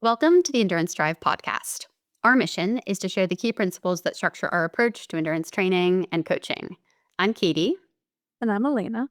Welcome to the Endurance Drive podcast. Our mission is to share the key principles that structure our approach to endurance training and coaching. I'm Katie. And I'm Elena.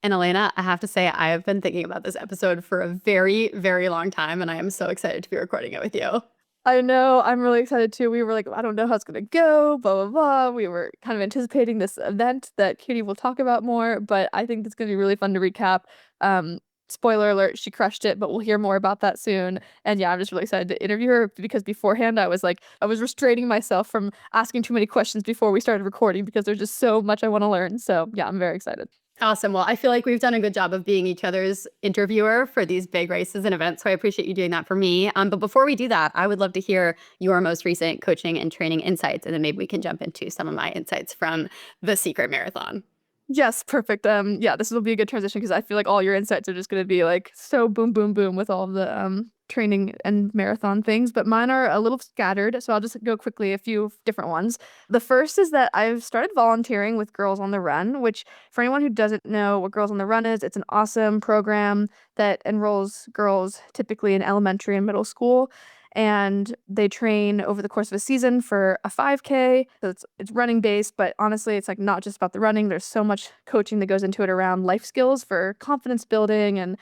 And Elena, I have to say, I have been thinking about this episode for a very, very long time, and I am so excited to be recording it with you. I know, I'm really excited too. We were like, I don't know how it's gonna go, blah, blah, blah. We were kind of anticipating this event that Katie will talk about more, but I think it's gonna be really fun to recap. Um, Spoiler alert, she crushed it, but we'll hear more about that soon. And yeah, I'm just really excited to interview her because beforehand I was restraining myself from asking too many questions before we started recording because there's just so much I want to learn. So yeah, I'm very excited. Awesome. Well, I feel like we've done a good job of being each other's interviewer for these big races and events. So I appreciate you doing that for me. But before we do that, I would love to hear your most recent coaching and training insights. And then maybe we can jump into some of my insights from the Secret Marathon. Yes, perfect. Yeah, this will be a good transition because I feel like all your insights are just gonna be like so boom, boom, boom with all of the training and marathon things. But mine are a little scattered, so I'll just go quickly a few different ones. The first is that I've started volunteering with Girls on the Run, which for anyone who doesn't know what Girls on the Run is, it's an awesome program that enrolls girls typically in elementary and middle school, and they train over the course of a season for a 5K. So it's running based, but honestly, it's like not just about the running. There's so much coaching that goes into it around life skills for confidence building and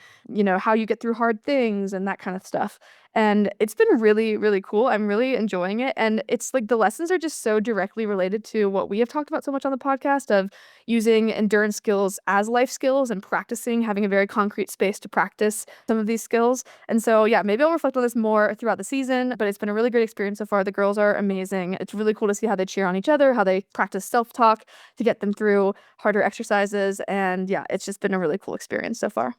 how you get through hard things and that kind of stuff. And it's been really, really cool. I'm really enjoying it. And it's like the lessons are just so directly related to what we have talked about so much on the podcast of using endurance skills as life skills and practicing, having a very concrete space to practice some of these skills. And so, yeah, maybe I'll reflect on this more throughout the season, but it's been a really great experience so far. The girls are amazing. It's really cool to see how they cheer on each other, how they practice self-talk to get them through harder exercises. And yeah, it's just been a really cool experience so far.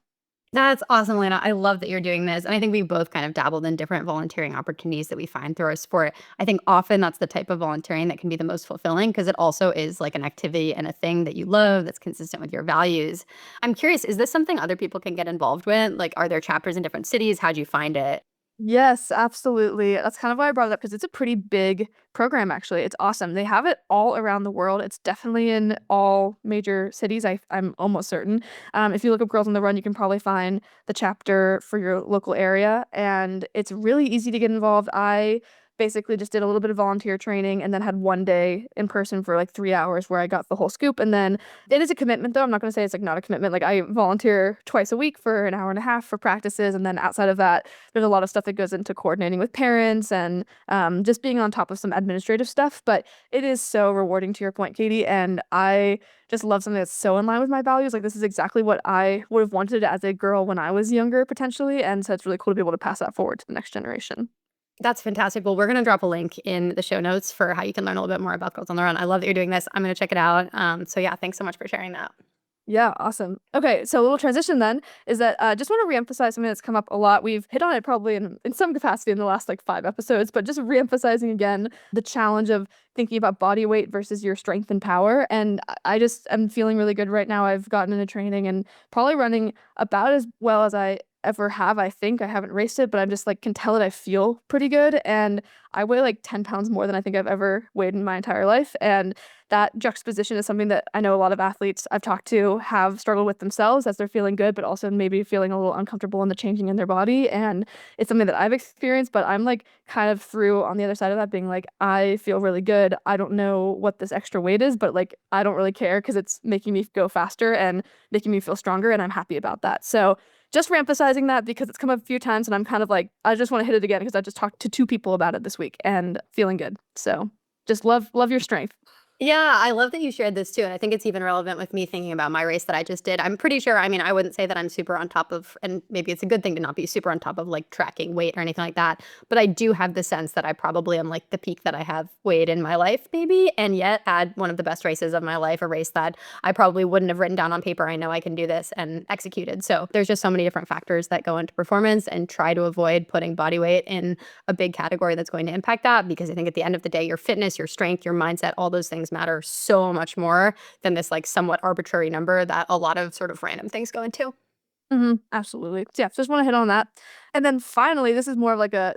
That's awesome, Lana. I love that you're doing this. And I think we both kind of dabbled in different volunteering opportunities that we find through our sport. I think often that's the type of volunteering that can be the most fulfilling because it also is like an activity and a thing that you love that's consistent with your values. I'm curious, is this something other people can get involved with? Like, are there chapters in different cities? How'd you find it? Yes, absolutely. That's kind of why I brought it up because it's a pretty big program, actually. It's awesome. They have it all around the world. It's definitely in all major cities, I'm almost certain. If you look up Girls on the Run, you can probably find the chapter for your local area, and it's really easy to get involved. I basically just did a little bit of volunteer training and then had one day in person for like 3 hours where I got the whole scoop. And then it is a commitment, though. I'm not going to say it's like not a commitment. Like I volunteer twice a week for an hour and a half for practices. And then outside of that, there's a lot of stuff that goes into coordinating with parents and just being on top of some administrative stuff. But it is so rewarding to your point, Katie. And I just love something that's so in line with my values. Like this is exactly what I would have wanted as a girl when I was younger, potentially. And so it's really cool to be able to pass that forward to the next generation. That's fantastic. Well, we're going to drop a link in the show notes for how you can learn a little bit more about Girls on the Run. I love that you're doing this. I'm going to check it out. So yeah, thanks so much for sharing that. Yeah, awesome. Okay, so a little transition then is that just want to reemphasize something that's come up a lot. We've hit on it probably in some capacity in the last like 5 episodes, but just reemphasizing again the challenge of thinking about body weight versus your strength and power. And I just am feeling really good right now. I've gotten into training and probably running about as well as I ever have. I think I haven't raced it, but I'm just like can tell that I feel pretty good. And I weigh like 10 pounds more than I think I've ever weighed in my entire life. And that juxtaposition is something that I know a lot of athletes I've talked to have struggled with themselves as they're feeling good, but also maybe feeling a little uncomfortable in the changing in their body. And it's something that I've experienced, but I'm like kind of through on the other side of that being like, I feel really good. I don't know what this extra weight is, but like, I don't really care because it's making me go faster and making me feel stronger. And I'm happy about that. So just reemphasizing that because it's come up a few times and I'm kind of like, I just want to hit it again because I just talked to 2 people about it this week and feeling good. So just love your strength. Yeah, I love that you shared this too. And I think it's even relevant with me thinking about my race that I just did. I'm pretty sure, I mean, I wouldn't say that I'm super on top of, and maybe it's a good thing to not be super on top of like tracking weight or anything like that. But I do have the sense that I probably am like the peak that I have weighed in my life, maybe. And yet, at one of the best races of my life, a race that I probably wouldn't have written down on paper. I know I can do this and executed. So there's just so many different factors that go into performance and try to avoid putting body weight in a big category that's going to impact that. Because I think at the end of the day, your fitness, your strength, your mindset, all those things matter so much more than this like somewhat arbitrary number that a lot of sort of random things go into. Absolutely. So yeah, just want to hit on that. And then finally, this is more of like a,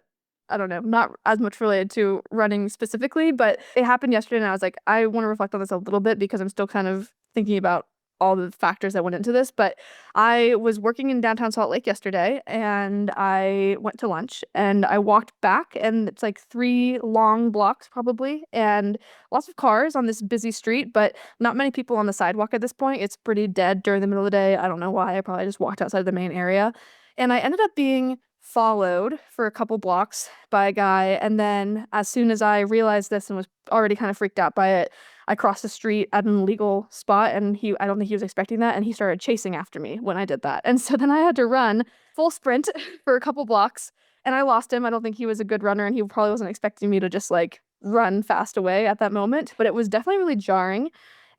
I don't know, not as much related to running specifically, but it happened yesterday and I was like, I want to reflect on this a little bit because I'm still kind of thinking about all the factors that went into this, but I was working in downtown Salt Lake yesterday and I went to lunch and I walked back and it's like 3 long blocks probably and lots of cars on this busy street, but not many people on the sidewalk at this point. It's pretty dead during the middle of the day. I don't know why. I probably just walked outside the main area. And I ended up being followed for a couple blocks by a guy. And then as soon as I realized this and was already kind of freaked out by it, I crossed the street at an illegal spot and I don't think he was expecting that. And he started chasing after me when I did that. And so then I had to run full sprint for a couple blocks and I lost him. I don't think he was a good runner and he probably wasn't expecting me to just like run fast away at that moment. But it was definitely really jarring.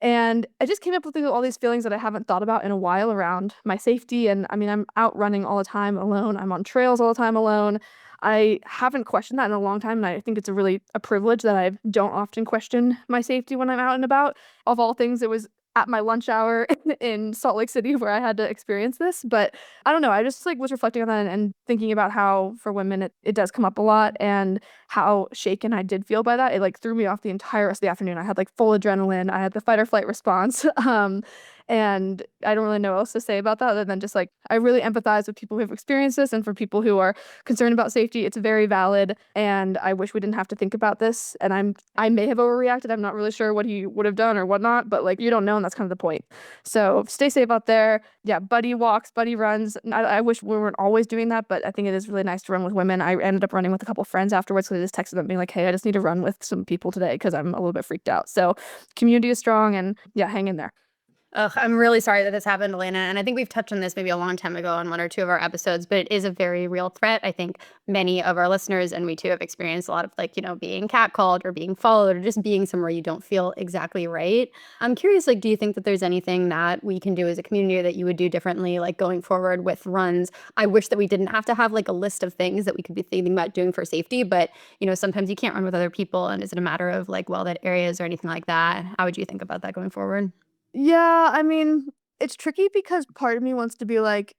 And I just came up with all these feelings that I haven't thought about in a while around my safety. And I mean, I'm out running all the time alone. I'm on trails all the time alone. I haven't questioned that in a long time. And I think it's a privilege that I don't often question my safety when I'm out and about. Of all things, it was at my lunch hour in Salt Lake City where I had to experience this. But I don't know. I just like was reflecting on that and thinking about how for women it does come up a lot and how shaken I did feel by that. It like threw me off the entire rest of the afternoon. I had like full adrenaline. I had the fight or flight response. And I don't really know what else to say about that other than just like I really empathize with people who have experienced this and for people who are concerned about safety. It's very valid and I wish we didn't have to think about this. And I may have overreacted. I'm not really sure what he would have done or whatnot, but like you don't know and that's kind of the point. So stay safe out there. Yeah, buddy walks, buddy runs. I wish we weren't always doing that, but I think it is really nice to run with women. I ended up running with a couple friends afterwards, so I just texted them being like, hey, I just need to run with some people today because I'm a little bit freaked out. So community is strong and yeah, hang in there. Ugh, I'm really sorry that this happened, Elena. And I think we've touched on this maybe a long time ago on one or two of our episodes, but it is a very real threat. I think many of our listeners and we too have experienced a lot of like, being catcalled or being followed or just being somewhere you don't feel exactly right. I'm curious, like, do you think that there's anything that we can do as a community that you would do differently, like going forward with runs? I wish that we didn't have to have like a list of things that we could be thinking about doing for safety, but sometimes you can't run with other people. And is it a matter of like well-lit areas or anything like that? How would you think about that going forward? Yeah, I mean, it's tricky because part of me wants to be like,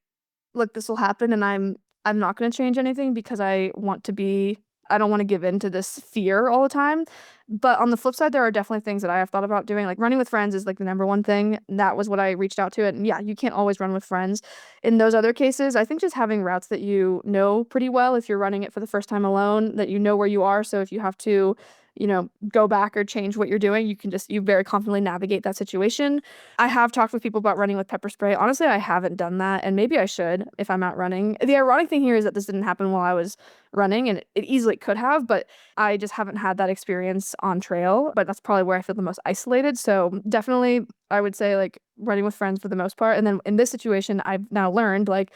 look, this will happen and I'm not going to change anything because I don't want to give in to this fear all the time. But on the flip side, there are definitely things that I have thought about doing. Like running with friends is like the number one thing. That was what I reached out to. And yeah, you can't always run with friends. In those other cases, I think just having routes that you know pretty well, if you're running it for the first time alone, that you know where you are. So if you have to, go back or change what you're doing, you very confidently navigate that situation. I have talked with people about running with pepper spray. Honestly, I haven't done that, and maybe I should if I'm out running. The ironic thing here is that this didn't happen while I was running, and it easily could have, but I just haven't had that experience on trail. But that's probably where I feel the most isolated. So definitely, I would say like running with friends for the most part. And then in this situation, I've now learned like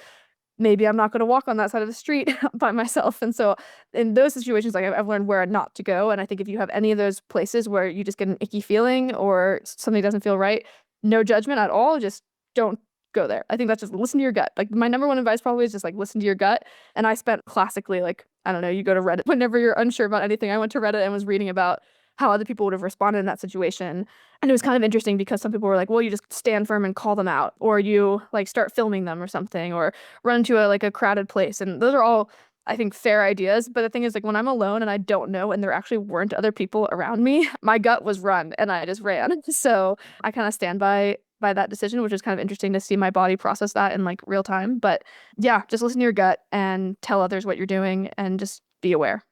maybe I'm not going to walk on that side of the street by myself. And so in those situations, like I've learned where not to go. And I think if you have any of those places where you just get an icky feeling or something doesn't feel right, no judgment at all, just don't go there. I think that's just listen to your gut. Like my number one advice probably is just like listen to your gut. And I spent classically like, I don't know, you go to Reddit whenever you're unsure about anything. I went to Reddit and was reading about how other people would have responded in that situation. And it was kind of interesting because some people were like, well, you just stand firm and call them out, or you like start filming them or something, or run to a crowded place. And those are all, I think, fair ideas. But the thing is, like when I'm alone and I don't know and there actually weren't other people around me, my gut was run and I just ran. So I kind of stand by that decision, which is kind of interesting to see my body process that in like real time. But yeah, just listen to your gut and tell others what you're doing and just be aware.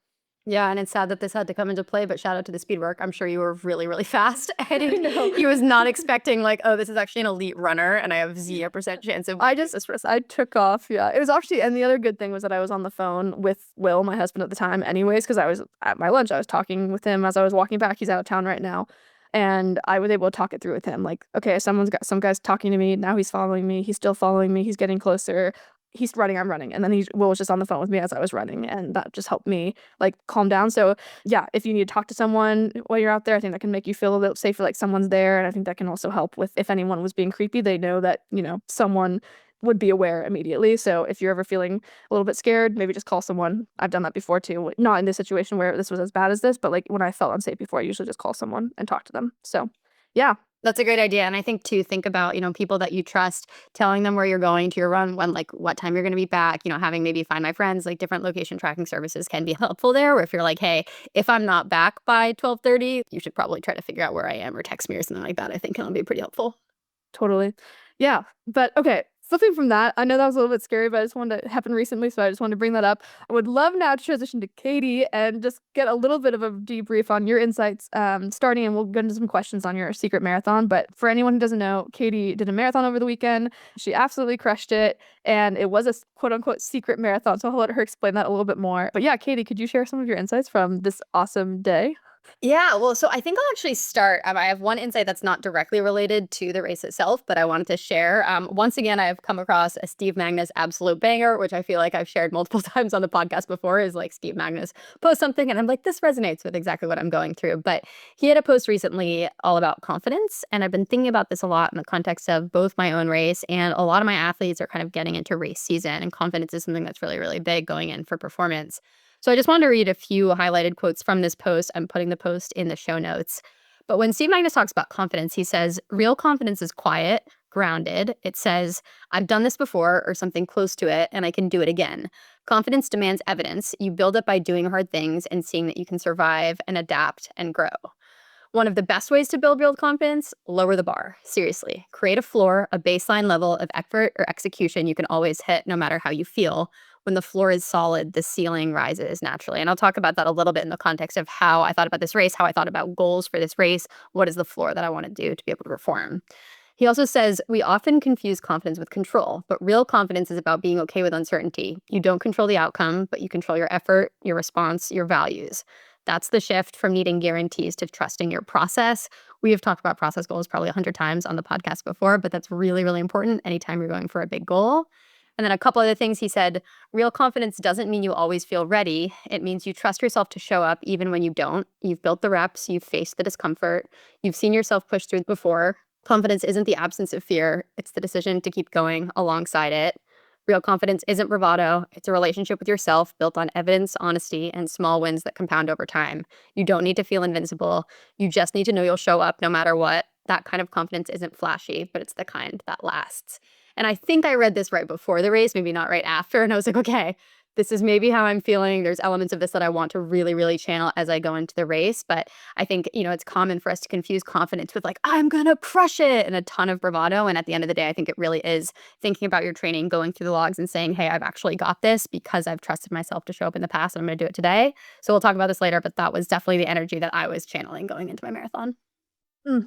Yeah, and it's sad that this had to come into play, but shout out to the speed work. I'm sure you were really, really fast. I I think know. he was not expecting like, oh, this is actually an elite runner, and I have 0% chance of this risk. I took off. Yeah. It was actually, and the other good thing was that I was on the phone with Will, my husband at the time, anyways, because I was at my lunch. I was talking with him as I was walking back. He's out of town right now. And I was able to talk it through with him. Like, okay, some guy's talking to me. Now he's following me. He's still following me. He's getting closer. He's running, I'm running. And then Will was just on the phone with me as I was running. And that just helped me like calm down. So yeah, if you need to talk to someone while you're out there, I think that can make you feel a little safer, like someone's there. And I think that can also help with if anyone was being creepy, they know that, someone would be aware immediately. So if you're ever feeling a little bit scared, maybe just call someone. I've done that before too. Not in this situation where this was as bad as this, but like when I felt unsafe before, I usually just call someone and talk to them. So yeah. That's a great idea. And I think to think about, people that you trust, telling them where you're going to your run, when, like, what time you're going to be back, having maybe Find My Friends, like different location tracking services can be helpful there. Where if you're like, hey, if I'm not back by 12:30, you should probably try to figure out where I am or text me or something like that. I think it'll be pretty helpful. Totally. Yeah. But okay, flipping from that, I know that was a little bit scary, but I just wanted to happen recently, so I just wanted to bring that up. I would love now to transition to Katie and just get a little bit of a debrief on your insights, starting, and we'll get into some questions on your secret marathon. But for anyone who doesn't know, Katie did a marathon over the weekend. She absolutely crushed it, and it was a quote unquote secret marathon. So I'll let her explain that a little bit more. But yeah, Katie, could you share some of your insights from this awesome day? Yeah, well, so I think I'll actually start. I have one insight that's not directly related to the race itself, but I wanted to share. Once again, I have come across a Steve Magnus absolute banger, which I feel like I've shared multiple times on the podcast before. Is like Steve Magnus post something, and I'm like, this resonates with exactly what I'm going through. But he had a post recently all about confidence, and I've been thinking about this a lot in the context of both my own race and a lot of my athletes are kind of getting into race season, and confidence is something that's really, really big going in for performance. So I just wanted to read a few highlighted quotes from this post. I'm putting the post in the show notes. But when Steve Magnus talks about confidence, he says, real confidence is quiet, grounded. It says, I've done this before or something close to it, and I can do it again. Confidence demands evidence. You build it by doing hard things and seeing that you can survive and adapt and grow. One of the best ways to build real confidence, lower the bar. Seriously, create a floor, a baseline level of effort or execution you can always hit no matter how you feel. When the floor is solid, the ceiling rises naturally. And I'll talk about that a little bit in the context of how I thought about this race, how I thought about goals for this race. What is the floor that I want to do to be able to perform? He also says, we often confuse confidence with control, but real confidence is about being okay with uncertainty. You don't control the outcome, but you control your effort, your response, your values. That's the shift from needing guarantees to trusting your process. We have talked about process goals probably 100 times on the podcast before, but that's really, really important anytime you're going for a big goal. And then a couple other things he said, real confidence doesn't mean you always feel ready. It means you trust yourself to show up even when you don't. You've built the reps, you've faced the discomfort, you've seen yourself push through before. Confidence isn't the absence of fear, it's the decision to keep going alongside it. Real confidence isn't bravado, it's a relationship with yourself built on evidence, honesty, and small wins that compound over time. You don't need to feel invincible, you just need to know you'll show up no matter what. That kind of confidence isn't flashy, but it's the kind that lasts. And I think I read this right before the race, maybe not right after, and I was like, okay, this is maybe how I'm feeling. There's elements of this that I want to really, really channel as I go into the race. But I think, it's common for us to confuse confidence with like, I'm going to crush it and a ton of bravado. And at the end of the day, I think it really is thinking about your training, going through the logs and saying, hey, I've actually got this because I've trusted myself to show up in the past and I'm going to do it today. So we'll talk about this later, but that was definitely the energy that I was channeling going into my marathon.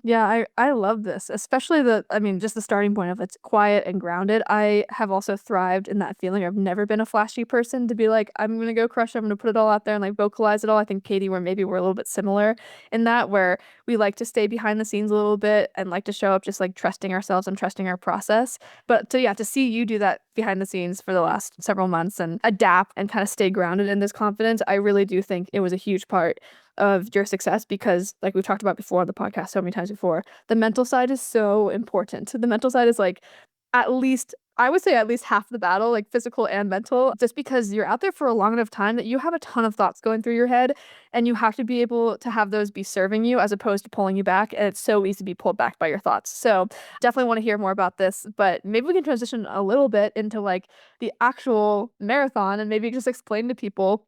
Yeah, I love this, especially just the starting point of it's quiet and grounded. I have also thrived in that feeling. I've never been a flashy person to be like, I'm gonna go crush it, I'm gonna put it all out there and like vocalize it all. I think Katie, where maybe we're a little bit similar in that, where we like to stay behind the scenes a little bit and like to show up just like trusting ourselves and trusting our process. But to see you do that behind the scenes for the last several months and adapt and kind of stay grounded in this confidence, I really do think it was a huge part of your success because like we've talked about before on the podcast so many times before, the mental side is so important. The mental side is like at least I would say at least half the battle, like physical and mental, just because you're out there for a long enough time that you have a ton of thoughts going through your head and you have to be able to have those be serving you as opposed to pulling you back. And it's so easy to be pulled back by your thoughts. So definitely want to hear more about this, but maybe we can transition a little bit into like the actual marathon and maybe just explain to people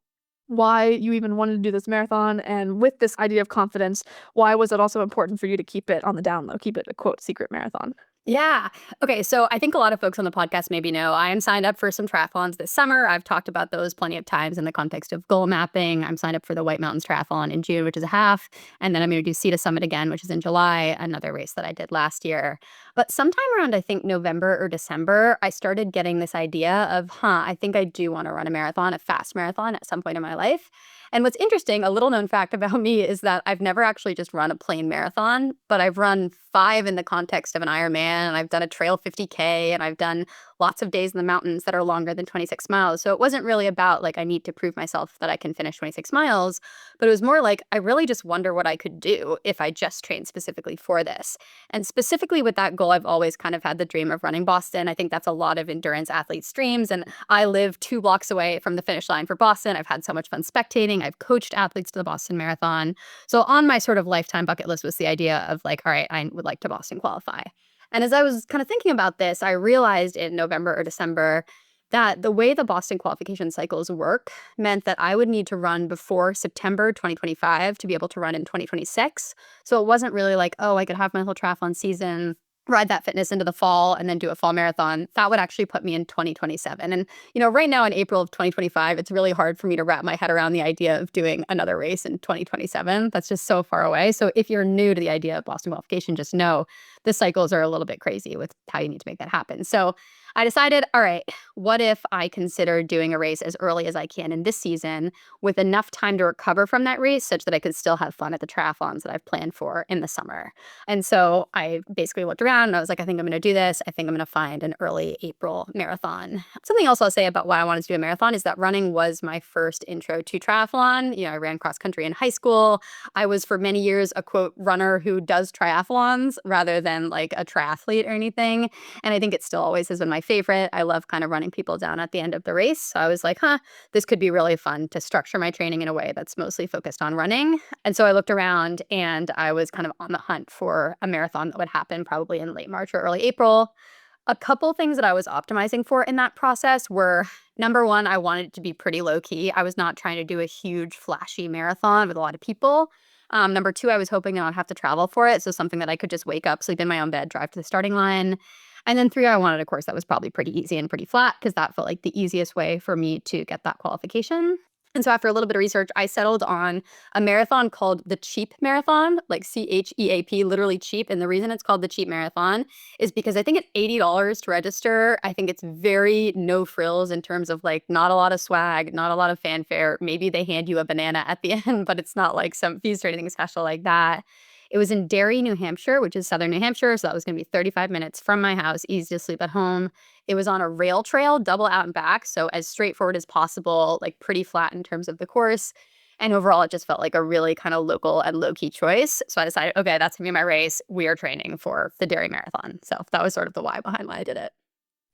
why you even wanted to do this marathon and with this idea of confidence, why was it also important for you to keep it on the down low, keep it a quote secret marathon? Yeah. Okay. So I think a lot of folks on the podcast maybe know I am signed up for some triathlons this summer. I've talked about those plenty of times in the context of goal mapping. I'm signed up for the White Mountains Triathlon in June, which is a half. And then I'm going to do Sea to Summit again, which is in July, another race that I did last year. But sometime around, I think, November or December, I started getting this idea of, I think I do want to run a marathon, a fast marathon at some point in my life. And what's interesting, a little known fact about me is that I've never actually just run a plain marathon, but I've run 5 in the context of an Ironman, and I've done a trail 50K, and I've done lots of days in the mountains that are longer than 26 miles. So it wasn't really about like, I need to prove myself that I can finish 26 miles, but it was more like, I really just wonder what I could do if I just trained specifically for this. And specifically with that goal, I've always kind of had the dream of running Boston. I think that's a lot of endurance athletes' dreams. And I live 2 blocks away from the finish line for Boston. I've had so much fun spectating. I've coached athletes to the Boston Marathon. So on my sort of lifetime bucket list was the idea of like, all right, I would like to Boston qualify. And as I was kind of thinking about this, I realized in November or December that the way the Boston qualification cycles work meant that I would need to run before September 2025 to be able to run in 2026. So it wasn't really like, oh, I could have my whole triathlon season ride that fitness into the fall and then do a fall marathon, that would actually put me in 2027. And, right now in April of 2025, it's really hard for me to wrap my head around the idea of doing another race in 2027. That's just so far away. So if you're new to the idea of Boston qualification, just know the cycles are a little bit crazy with how you need to make that happen. So I decided, all right, what if I consider doing a race as early as I can in this season with enough time to recover from that race such that I could still have fun at the triathlons that I've planned for in the summer? And so I basically looked around and I was like, I think I'm going to do this. I think I'm going to find an early April marathon. Something else I'll say about why I wanted to do a marathon is that running was my first intro to triathlon. I ran cross country in high school. I was for many years a quote runner who does triathlons rather than like a triathlete or anything. And I think it still always has been my favorite. I love kind of running people down at the end of the race. So I was like, this could be really fun to structure my training in a way that's mostly focused on running. And so I looked around and I was kind of on the hunt for a marathon that would happen probably in late March or early April. A couple things that I was optimizing for in that process were number one, I wanted it to be pretty low key. I was not trying to do a huge, flashy marathon with a lot of people. Number two, I was hoping that I'd have to travel for it. So something that I could just wake up, sleep in my own bed, drive to the starting line. And then three, I wanted a course that was probably pretty easy and pretty flat because that felt like the easiest way for me to get that qualification. And so after a little bit of research, I settled on a marathon called the Cheap Marathon, like CHEAP, literally cheap. And the reason it's called the Cheap Marathon is because I think it's $80 to register. I think it's very no frills in terms of like not a lot of swag, not a lot of fanfare. Maybe they hand you a banana at the end, but it's not like some feast or anything special like that. It was in Derry, New Hampshire, which is southern New Hampshire. So that was going to be 35 minutes from my house, easy to sleep at home. It was on a rail trail, double out and back. So as straightforward as possible, like pretty flat in terms of the course. And overall, it just felt like a really kind of local and low key choice. So I decided, okay, that's going to be my race. We are training for the Derry Marathon. So that was sort of the why behind why I did it.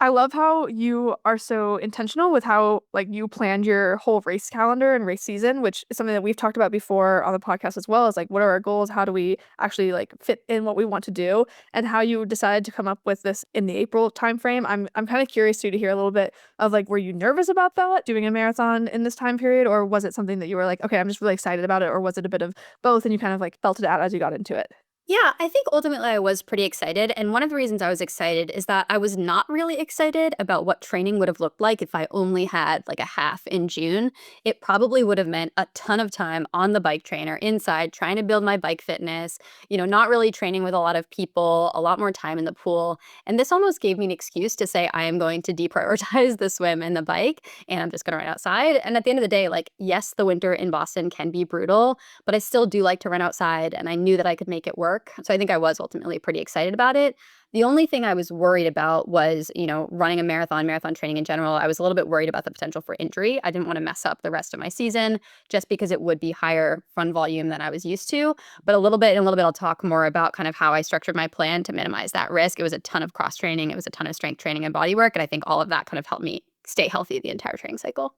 I love how you are so intentional with how, like, you planned your whole race calendar and race season, which is something that we've talked about before on the podcast as well, is, like, what are our goals? How do we actually, like, fit in what we want to do? And how you decided to come up with this in the April timeframe. I'm kinda curious too to hear a little bit of, like, were you nervous about that, doing a marathon in this time period, or was it something that you were like, "Okay, I'm just really excited about it," or was it a bit of both and you kind of, like, felt it out as you got into it? Yeah, I think ultimately I was pretty excited. And one of the reasons I was excited is that I was not really excited about what training would have looked like if I only had like a half in June. It probably would have meant a ton of time on the bike trainer inside trying to build my bike fitness, not really training with a lot of people, a lot more time in the pool. And this almost gave me an excuse to say I am going to deprioritize the swim and the bike and I'm just going to run outside. And at the end of the day, like, yes, the winter in Boston can be brutal, but I still do like to run outside and I knew that I could make it work. So I think I was ultimately pretty excited about it. The only thing I was worried about was, running a marathon training in general. I was a little bit worried about the potential for injury. I didn't want to mess up the rest of my season just because it would be higher run volume than I was used to. But in a little bit, I'll talk more about kind of how I structured my plan to minimize that risk. It was a ton of cross training. It was a ton of strength training and body work. And I think all of that kind of helped me stay healthy the entire training cycle.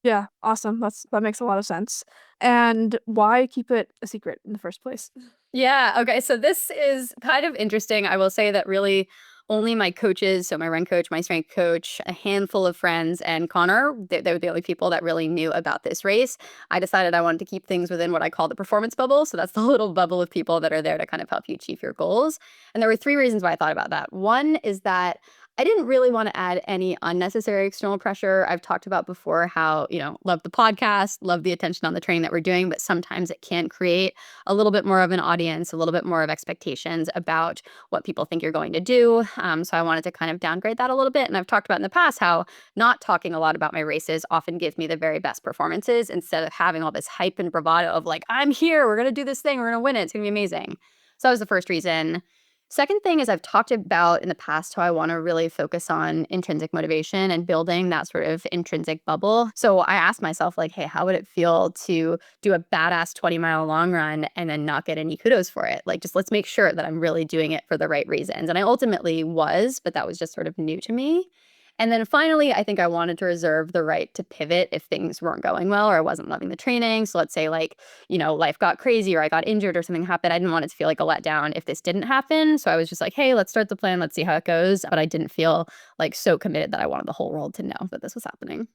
Yeah, awesome. That makes a lot of sense. And why keep it a secret in the first place? Yeah. Okay. So this is kind of interesting. I will say that really only my coaches, so my run coach, my strength coach, a handful of friends, and Connor, they were the only people that really knew about this race. I decided I wanted to keep things within what I call the performance bubble. So that's the little bubble of people that are there to kind of help you achieve your goals. And there were three reasons why I thought about that. One is that I didn't really want to add any unnecessary external pressure. I've talked about before how, love the podcast, love the attention on the training that we're doing, but sometimes it can create a little bit more of an audience, a little bit more of expectations about what people think you're going to do. So I wanted to kind of downgrade that a little bit. And I've talked about in the past how not talking a lot about my races often gives me the very best performances instead of having all this hype and bravado of like, I'm here, we're going to do this thing, we're going to win it, it's going to be amazing. So that was the first reason. Second thing is I've talked about in the past how I want to really focus on intrinsic motivation and building that sort of intrinsic bubble. So I asked myself like, hey, how would it feel to do a badass 20-mile long run and then not get any kudos for it? Like, just let's make sure that I'm really doing it for the right reasons. And I ultimately was, but that was just sort of new to me. And then finally, I think I wanted to reserve the right to pivot if things weren't going well or I wasn't loving the training. So let's say like, life got crazy or I got injured or something happened. I didn't want it to feel like a letdown if this didn't happen. So I was just like, hey, let's start the plan. Let's see how it goes. But I didn't feel like so committed that I wanted the whole world to know that this was happening.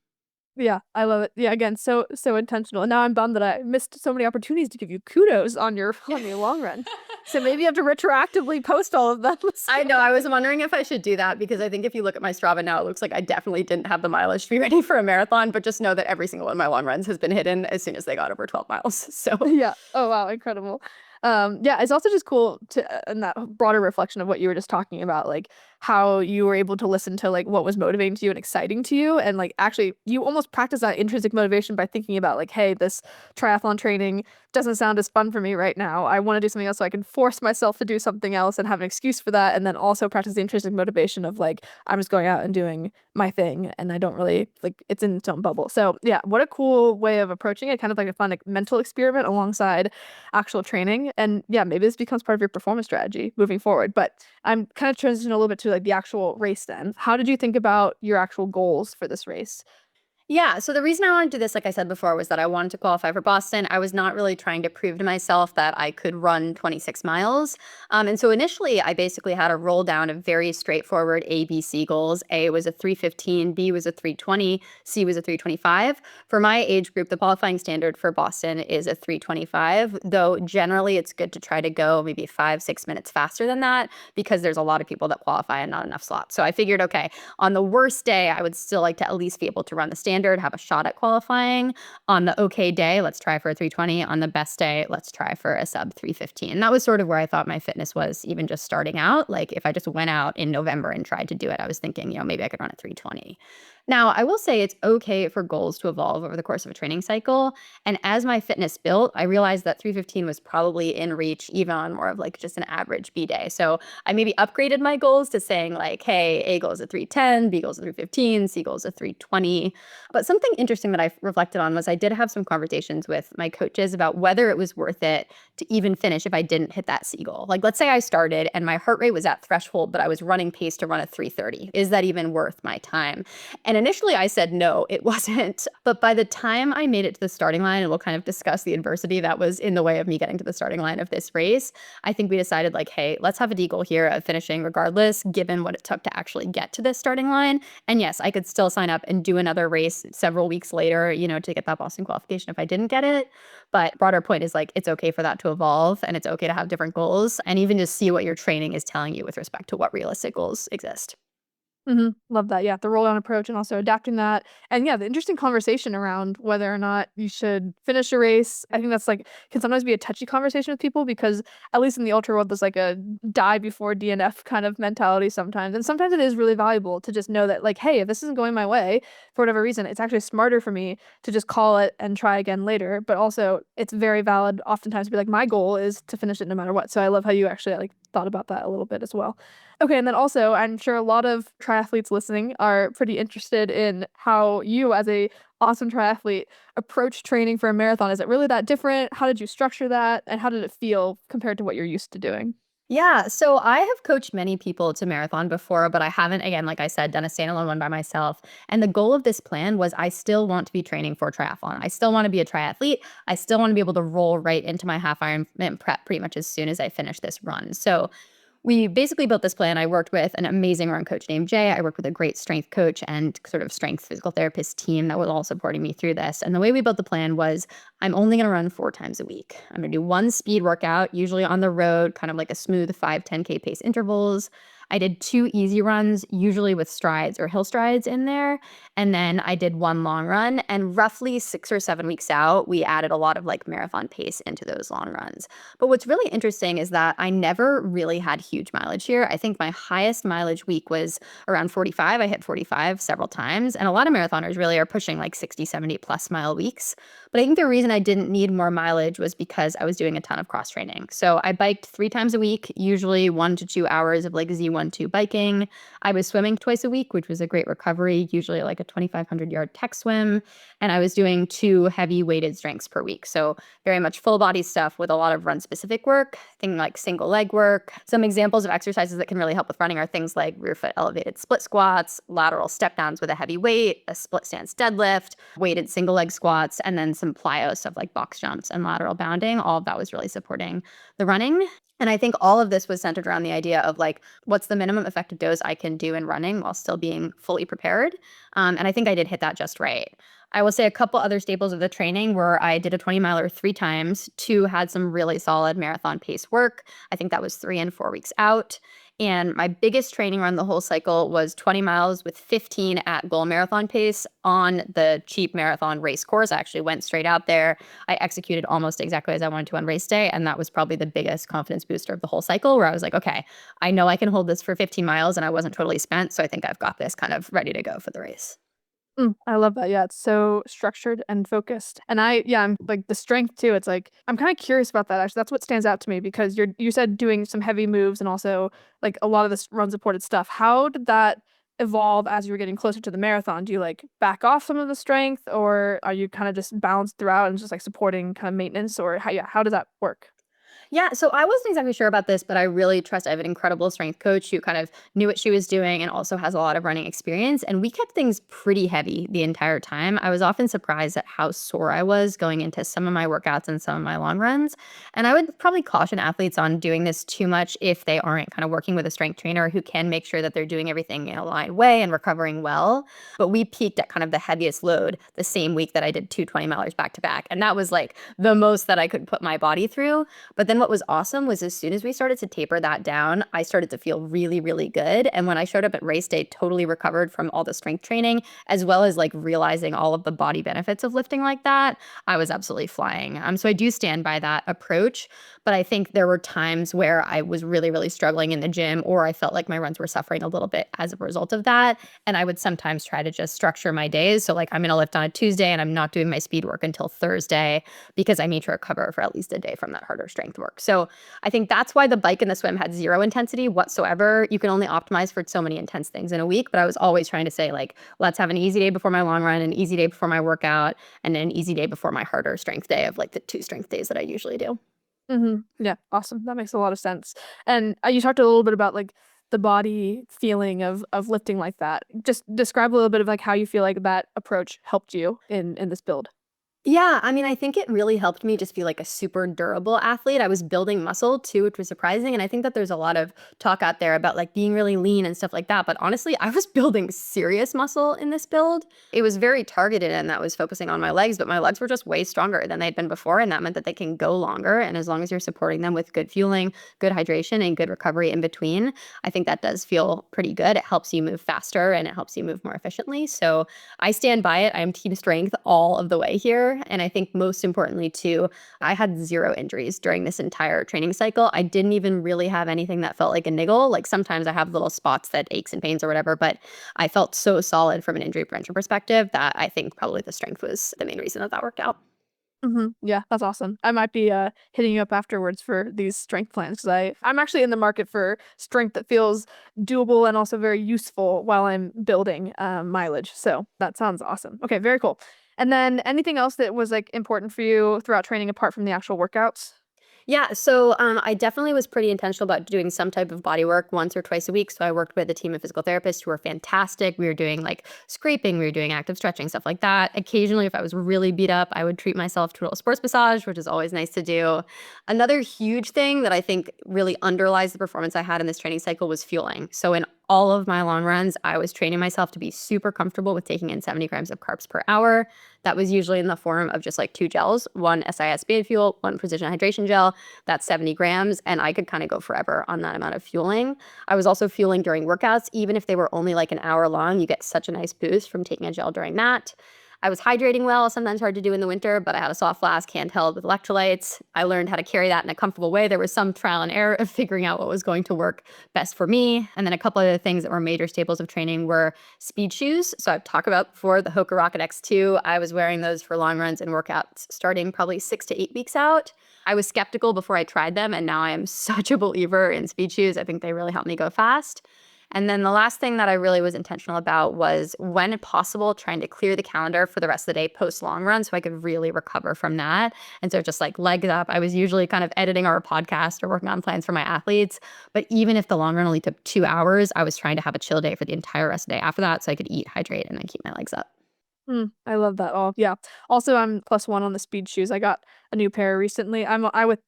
Yeah, I love it. Yeah, again, so intentional. And now I'm bummed that I missed so many opportunities to give you kudos on your on your long run. So maybe you have to retroactively post all of them. I know. I was wondering if I should do that because I think if you look at my Strava now, it looks like I definitely didn't have the mileage to be ready for a marathon, but just know that every single one of my long runs has been hidden as soon as they got over 12 miles. So, Yeah. Oh wow, incredible. Yeah, it's also just cool to and that broader reflection of what you were just talking about, like how you were able to listen to like what was motivating to you and exciting to you, and like actually you almost practice that intrinsic motivation by thinking about like, hey, this triathlon training doesn't sound as fun for me right now. I want to do something else, so I can force myself to do something else and have an excuse for that, and then also practice the intrinsic motivation of like I'm just going out and doing my thing, and I don't really like it's in its own bubble. So yeah, what a cool way of approaching it, kind of like a fun like mental experiment alongside actual training. And yeah, maybe this becomes part of your performance strategy moving forward. But I'm kind of transitioning a little bit to like the actual race then. How did you think about your actual goals for this race? yeah, so the reason I wanted to do this, like I said before, was that I wanted to qualify for Boston. I was not really trying to prove to myself that I could run 26 miles. And so initially, I basically had a roll down of very straightforward A, B, C goals. A was a 3:15, B was a 3:20, C was a 3:25. For my age group, the qualifying standard for Boston is a 3:25, though generally it's good to try to go maybe 5, 6 minutes faster than that because there's a lot of people that qualify and not enough slots. So I figured, okay, on the worst day, I would still like to at least be able to run the standard, have a shot at qualifying. On the okay day, let's try for a 3:20. On the best day, let's try for a sub 3:15. And that was sort of where I thought my fitness was even just starting out. Like if I just went out in November and tried to do it, I was thinking, maybe I could run a 3:20. Now, I will say it's okay for goals to evolve over the course of a training cycle. And as my fitness built, I realized that 3:15 was probably in reach even on more of like just an average B day. So I maybe upgraded my goals to saying like, hey, A goal is a 3:10, B goal is a 3:15, C goal is a 3:20. But something interesting that I reflected on was I did have some conversations with my coaches about whether it was worth it to even finish if I didn't hit that C goal. Like let's say I started and my heart rate was at threshold, but I was running pace to run a 3:30. Is that even worth my time? And initially I said no, it wasn't. But by the time I made it to the starting line, and we'll kind of discuss the adversity that was in the way of me getting to the starting line of this race, I think we decided like, hey, let's have a D goal here of finishing regardless, given what it took to actually get to this starting line. And yes, I could still sign up and do another race several weeks later, to get that Boston qualification if I didn't get it. But broader point is like, it's okay for that to evolve and it's okay to have different goals and even just see what your training is telling you with respect to what realistic goals exist. Love that. Yeah, the roll down approach and also adapting that. And yeah, the interesting conversation around whether or not you should finish a race. I think that's like can sometimes be a touchy conversation with people because at least in the ultra world, there's like a die before DNF kind of mentality sometimes. And sometimes it is really valuable to just know that like, hey, if this isn't going my way for whatever reason, it's actually smarter for me to just call it and try again later. But also it's very valid oftentimes to be like, my goal is to finish it no matter what. So I love how you actually like thought about that a little bit as well. Okay, and then also, I'm sure a lot of triathletes listening are pretty interested in how you, as a awesome triathlete, approach training for a marathon. Is it really that different? How did you structure that? And how did it feel compared to what you're used to doing? Yeah, so I have coached many people to marathon before, but I haven't, again, like I said, done a standalone one by myself. And the goal of this plan was I still want to be training for triathlon. I still want to be a triathlete. I still want to be able to roll right into my half Ironman prep pretty much as soon as I finish this run. So we basically built this plan. I worked with an amazing run coach named Jay. I worked with a great strength coach and sort of strength physical therapist team that was all supporting me through this. And the way we built the plan was I'm only going to run 4 times a week. I'm going to do one speed workout, usually on the road, kind of like a smooth 5, 10K pace intervals. I did 2 easy runs, usually with strides or hill strides in there. And then I did one long run. And roughly 6 or 7 weeks out, we added a lot of like marathon pace into those long runs. But what's really interesting is that I never really had huge mileage here. I think my highest mileage week was around 45. I hit 45 several times. And a lot of marathoners really are pushing like 60, 70 plus mile weeks. But I think the reason I didn't need more mileage was because I was doing a ton of cross training. So I biked 3 times a week, usually 1 to 2 hours of like Z1-2 biking. I was swimming twice a week, which was a great recovery, usually like a 2,500-yard tech swim. And I was doing 2 heavy weighted strengths per week. So very much full body stuff with a lot of run specific work, things like single leg work. Some examples of exercises that can really help with running are things like rear foot elevated split squats, lateral step downs with a heavy weight, a split stance deadlift, weighted single leg squats, and then some plyo stuff like box jumps and lateral bounding. All of that was really supporting the running. And I think all of this was centered around the idea of like, what's the minimum effective dose I can do in running while still being fully prepared? And I think I did hit that just right. I will say a couple other staples of the training where I did a 20 miler 3 times. Two had some really solid marathon pace work. I think that was 3 and 4 weeks out. And my biggest training run the whole cycle was 20 miles with 15 at goal marathon pace on the cheap marathon race course. I actually went straight out there. I executed almost exactly as I wanted to on race day. And that was probably the biggest confidence booster of the whole cycle, where I was like, okay, I know I can hold this for 15 miles and I wasn't totally spent. So I think I've got this kind of ready to go for the race. I love that. Yeah, it's so structured and focused. And I'm like the strength too. It's like I'm kind of curious about that actually. That's what stands out to me because you said doing some heavy moves and also like a lot of this run supported stuff. How did that evolve as you were getting closer to the marathon? Do you like back off some of the strength or are you kind of just balanced throughout and just like supporting kind of maintenance or how does that work? Yeah, so I wasn't exactly sure about this, but I really trust I have an incredible strength coach who kind of knew what she was doing and also has a lot of running experience. And we kept things pretty heavy the entire time. I was often surprised at how sore I was going into some of my workouts and some of my long runs. And I would probably caution athletes on doing this too much if they aren't kind of working with a strength trainer who can make sure that they're doing everything in a aligned way and recovering well. But we peaked at kind of the heaviest load the same week that I did 2 20 milers back to back. And that was like the most that I could put my body through. But then what was awesome was as soon as we started to taper that down, I started to feel really, really good. And when I showed up at race day, totally recovered from all the strength training, as well as like realizing all of the body benefits of lifting like that, I was absolutely flying. So I do stand by that approach. But I think there were times where I was really, really struggling in the gym, or I felt like my runs were suffering a little bit as a result of that. And I would sometimes try to just structure my days. So, like, I'm going to lift on a Tuesday and I'm not doing my speed work until Thursday because I need to recover for at least a day from that harder strength work. So, I think that's why the bike and the swim had zero intensity whatsoever. You can only optimize for so many intense things in a week. But I was always trying to say, like, let's have an easy day before my long run, an easy day before my workout, and an easy day before my harder strength day of like the 2 strength days that I usually do. Yeah, awesome. That makes a lot of sense. And you talked a little bit about like the body feeling of lifting like that. Just describe a little bit of like how you feel like that approach helped you in this build. Yeah, I mean, I think it really helped me just feel like a super durable athlete. I was building muscle too, which was surprising. And I think that there's a lot of talk out there about like being really lean and stuff like that. But honestly, I was building serious muscle in this build. It was very targeted and that was focusing on my legs, but my legs were just way stronger than they'd been before. And that meant that they can go longer. And as long as you're supporting them with good fueling, good hydration, and good recovery in between, I think that does feel pretty good. It helps you move faster and it helps you move more efficiently. So I stand by it. I am team strength all of the way here. And I think most importantly, too, I had zero injuries during this entire training cycle. I didn't even really have anything that felt like a niggle. Like sometimes I have little spots that aches and pains or whatever, but I felt so solid from an injury prevention perspective that I think probably the strength was the main reason that that worked out. Yeah, that's awesome. I might be hitting you up afterwards for these strength plans because I'm actually in the market for strength that feels doable and also very useful while I'm building mileage. So that sounds awesome. Okay, very cool. And then anything else that was like important for you throughout training apart from the actual workouts? Yeah, so I definitely was pretty intentional about doing some type of body work once or twice a week. So I worked with a team of physical therapists who were fantastic. We were doing like scraping, we were doing active stretching, stuff like that. Occasionally, if I was really beat up, I would treat myself to a little sports massage, which is always nice to do. Another huge thing that I think really underlies the performance I had in this training cycle was fueling. So in all of my long runs, I was training myself to be super comfortable with taking in 70 grams of carbs per hour. That was usually in the form of just like 2 gels, one SIS beta fuel, one precision hydration gel. That's 70 grams. And I could kind of go forever on that amount of fueling. I was also fueling during workouts. Even if they were only like an hour long, you get such a nice boost from taking a gel during that. I was hydrating well, sometimes hard to do in the winter, but I had a soft flask handheld with electrolytes. I learned how to carry that in a comfortable way. There was some trial and error of figuring out what was going to work best for me. And then a couple of the things that were major staples of training were speed shoes. So I've talked about before the Hoka Rocket X2. I was wearing those for long runs and workouts starting probably 6 to 8 weeks out. I was skeptical before I tried them, and now I am such a believer in speed shoes. I think they really help me go fast. And then the last thing that I really was intentional about was, when possible, trying to clear the calendar for the rest of the day post long run so I could really recover from that. And so just like legs up, I was usually kind of editing our podcast or working on plans for my athletes. But even if the long run only took 2 hours, I was trying to have a chill day for the entire rest of the day after that so I could eat, hydrate, and then keep my legs up. I love that. Oh, yeah. Also, I'm +1 on the speed shoes. I got a new pair recently.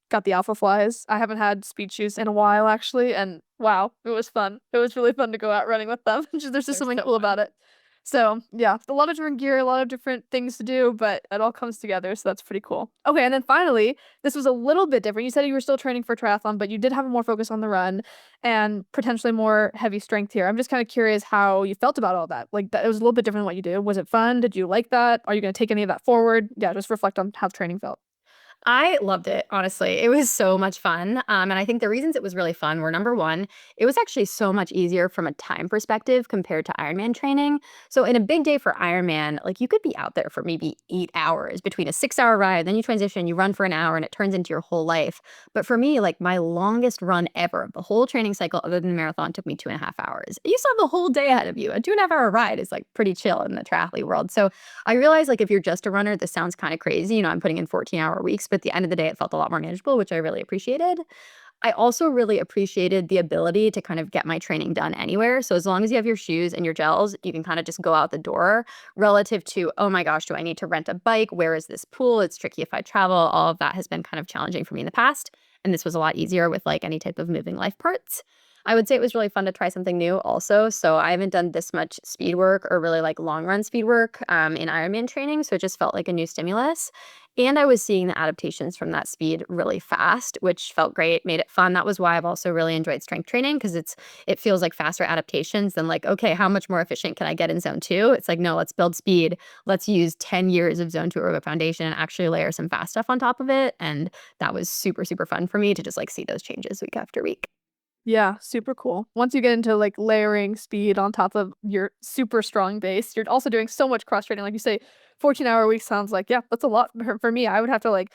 got the Alpha Flies. I haven't had speed shoes in a while actually, and wow, it was fun. It was really fun to go out running with them. There's just They're something so cool fun. about it. So, yeah, a lot of different gear, a lot of different things to do, but it all comes together, so that's pretty cool. Okay, and then finally, this was a little bit different. You said you were still training for triathlon, but you did have more focus on the run and potentially more heavy strength here. I'm just kind of curious how you felt about all that. Like that it was a little bit different than what you do. Was it fun? Did you like that? Are you going to take any of that forward? Yeah, just reflect on how training felt. I loved it, honestly. It was so much fun. And I think the reasons it was really fun were number one, it was actually so much easier from a time perspective compared to Ironman training. So, in a big day for Ironman, like you could be out there for maybe 8 hours between a 6 hour ride, then you transition, you run for an hour, and it turns into your whole life. But for me, like my longest run ever, the whole training cycle, other than the marathon, took me 2.5 hours. You still have the whole day ahead of you. A 2.5 hour ride is like pretty chill in the triathlete world. So, I realize like if you're just a runner, this sounds kind of crazy. I'm putting in 14-hour weeks, but at the end of the day, it felt a lot more manageable, which I really appreciated. I also really appreciated the ability to kind of get my training done anywhere. So as long as you have your shoes and your gels, you can kind of just go out the door relative to, oh my gosh, do I need to rent a bike? Where is this pool? It's tricky if I travel. All of that has been kind of challenging for me in the past. And this was a lot easier with like any type of moving life parts. I would say it was really fun to try something new also. So I haven't done this much speed work or really like long run speed work in Ironman training. So it just felt like a new stimulus. And I was seeing the adaptations from that speed really fast, which felt great, made it fun. That was why I've also really enjoyed strength training because it feels like faster adaptations than like, okay, how much more efficient can I get in zone two? It's like, no, let's build speed. Let's use 10 years of zone two aerobic foundation and actually layer some fast stuff on top of it. And that was super, super fun for me to just like see those changes week after week. Yeah, super cool. Once you get into like layering speed on top of your super strong base, you're also doing so much cross training. Like you say, 14-hour week sounds like, yeah, that's a lot for me. I would have to like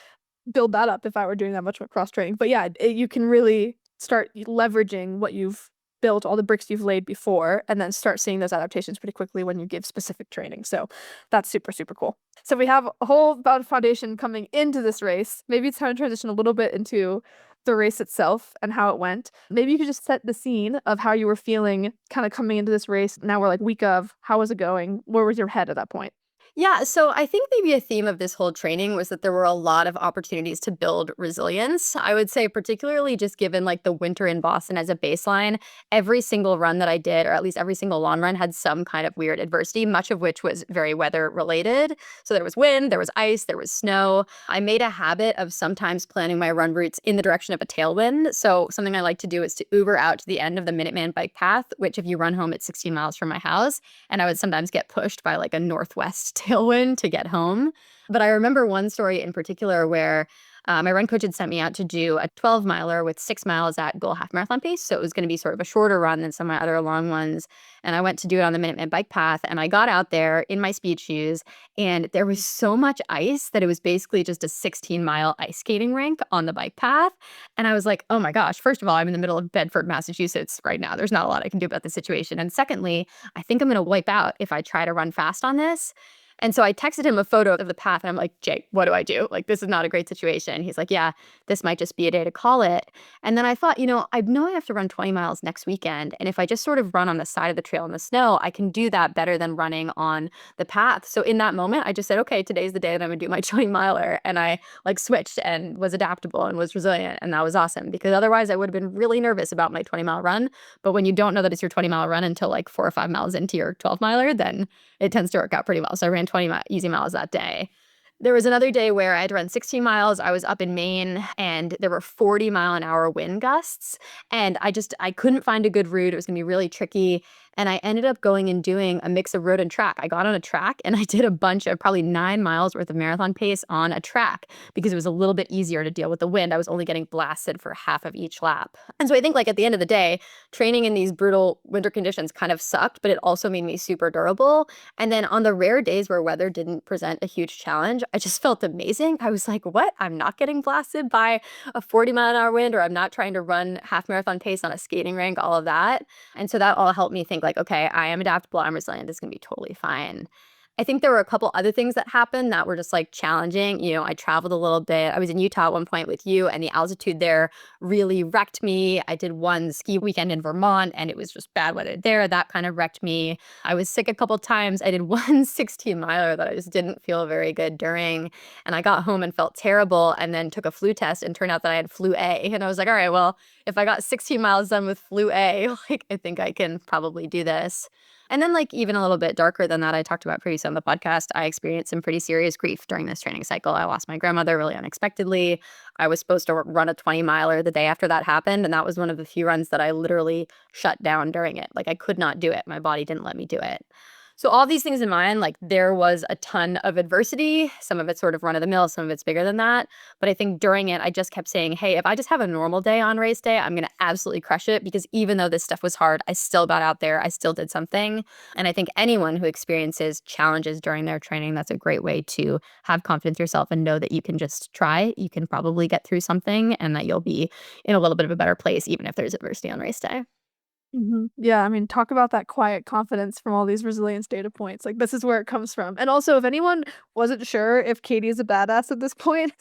build that up if I were doing that much cross training. But yeah, you can really start leveraging what you've built, all the bricks you've laid before, and then start seeing those adaptations pretty quickly when you give specific training. So that's super, super cool. So we have a whole about foundation coming into this race. Maybe it's time to transition a little bit into the race itself and how it went. Maybe you could just set the scene of how you were feeling kind of coming into this race. Now we're like week of, how was it going? Where was your head at that point? Yeah, so I think maybe a theme of this whole training was that there were a lot of opportunities to build resilience. I would say, particularly just given like the winter in Boston as a baseline, every single run that I did, or at least every single long run, had some kind of weird adversity, much of which was very weather related. So there was wind, there was ice, there was snow. I made a habit of sometimes planning my run routes in the direction of a tailwind. So something I like to do is to Uber out to the end of the Minuteman bike path, which if you run home, it's 16 miles from my house. And I would sometimes get pushed by like a northwest tailwind to get home. But I remember one story in particular where my run coach had sent me out to do a 12 miler with 6 miles at goal half marathon pace. So it was going to be sort of a shorter run than some of my other long ones. And I went to do it on the Minuteman bike path. And I got out there in my speed shoes. And there was so much ice that it was basically just a 16-mile ice skating rink on the bike path. And I was like, oh my gosh, first of all, I'm in the middle of Bedford, Massachusetts right now. There's not a lot I can do about the situation. And secondly, I think I'm going to wipe out if I try to run fast on this. And so I texted him a photo of the path and I'm like, Jake, what do I do? Like, this is not a great situation. He's like, yeah, this might just be a day to call it. And then I thought, I know I have to run 20 miles next weekend. And if I just sort of run on the side of the trail in the snow, I can do that better than running on the path. So in that moment, I just said, okay, today's the day that I'm gonna do my 20 miler. And I like switched and was adaptable and was resilient. And that was awesome because otherwise I would have been really nervous about my 20-mile run. But when you don't know that it's your 20-mile run until like 4 or 5 miles into your 12 miler, then it tends to work out pretty well. So I ran 20 easy miles that day. There was another day where I had to run 16 miles. I was up in Maine and there were 40-mile-an-hour wind gusts. And I couldn't find a good route. It was gonna be really tricky. And I ended up going and doing a mix of road and track. I got on a track and I did a bunch of probably 9 miles worth of marathon pace on a track because it was a little bit easier to deal with the wind. I was only getting blasted for half of each lap. And so I think like at the end of the day, training in these brutal winter conditions kind of sucked, but it also made me super durable. And then on the rare days where weather didn't present a huge challenge, I just felt amazing. I was like, what? I'm not getting blasted by a 40-mile-an-hour wind, or I'm not trying to run half marathon pace on a skating rink, all of that. And so that all helped me think like, okay, I am adaptable, I'm resilient, this is gonna be totally fine. I think there were a couple other things that happened that were just like challenging. I traveled a little bit. I was in Utah at one point with you, and the altitude there really wrecked me. I did one ski weekend in Vermont, and it was just bad weather there. That kind of wrecked me. I was sick a couple times. I did one 16 miler that I just didn't feel very good during. And I got home and felt terrible, and then took a flu test and turned out that I had flu A. And I was like, all right, well, if I got 16 miles done with flu A, like I think I can probably do this. And then, like, even a little bit darker than that, I talked about previously on the podcast, I experienced some pretty serious grief during this training cycle. I lost my grandmother really unexpectedly. I was supposed to run a 20 miler the day after that happened. And that was one of the few runs that I literally shut down during it. Like, I could not do it. My body didn't let me do it. So all these things in mind, like there was a ton of adversity. Some of it's sort of run of the mill, some of it's bigger than that. But I think during it, I just kept saying, hey, if I just have a normal day on race day, I'm going to absolutely crush it, because even though this stuff was hard, I still got out there. I still did something. And I think anyone who experiences challenges during their training, that's a great way to have confidence in yourself and know that you can just try. You can probably get through something, and that you'll be in a little bit of a better place, even if there's adversity on race day. Yeah, I mean, talk about that quiet confidence from all these resilience data points. Like, this is where it comes from. And also, if anyone wasn't sure if Katie is a badass at this point,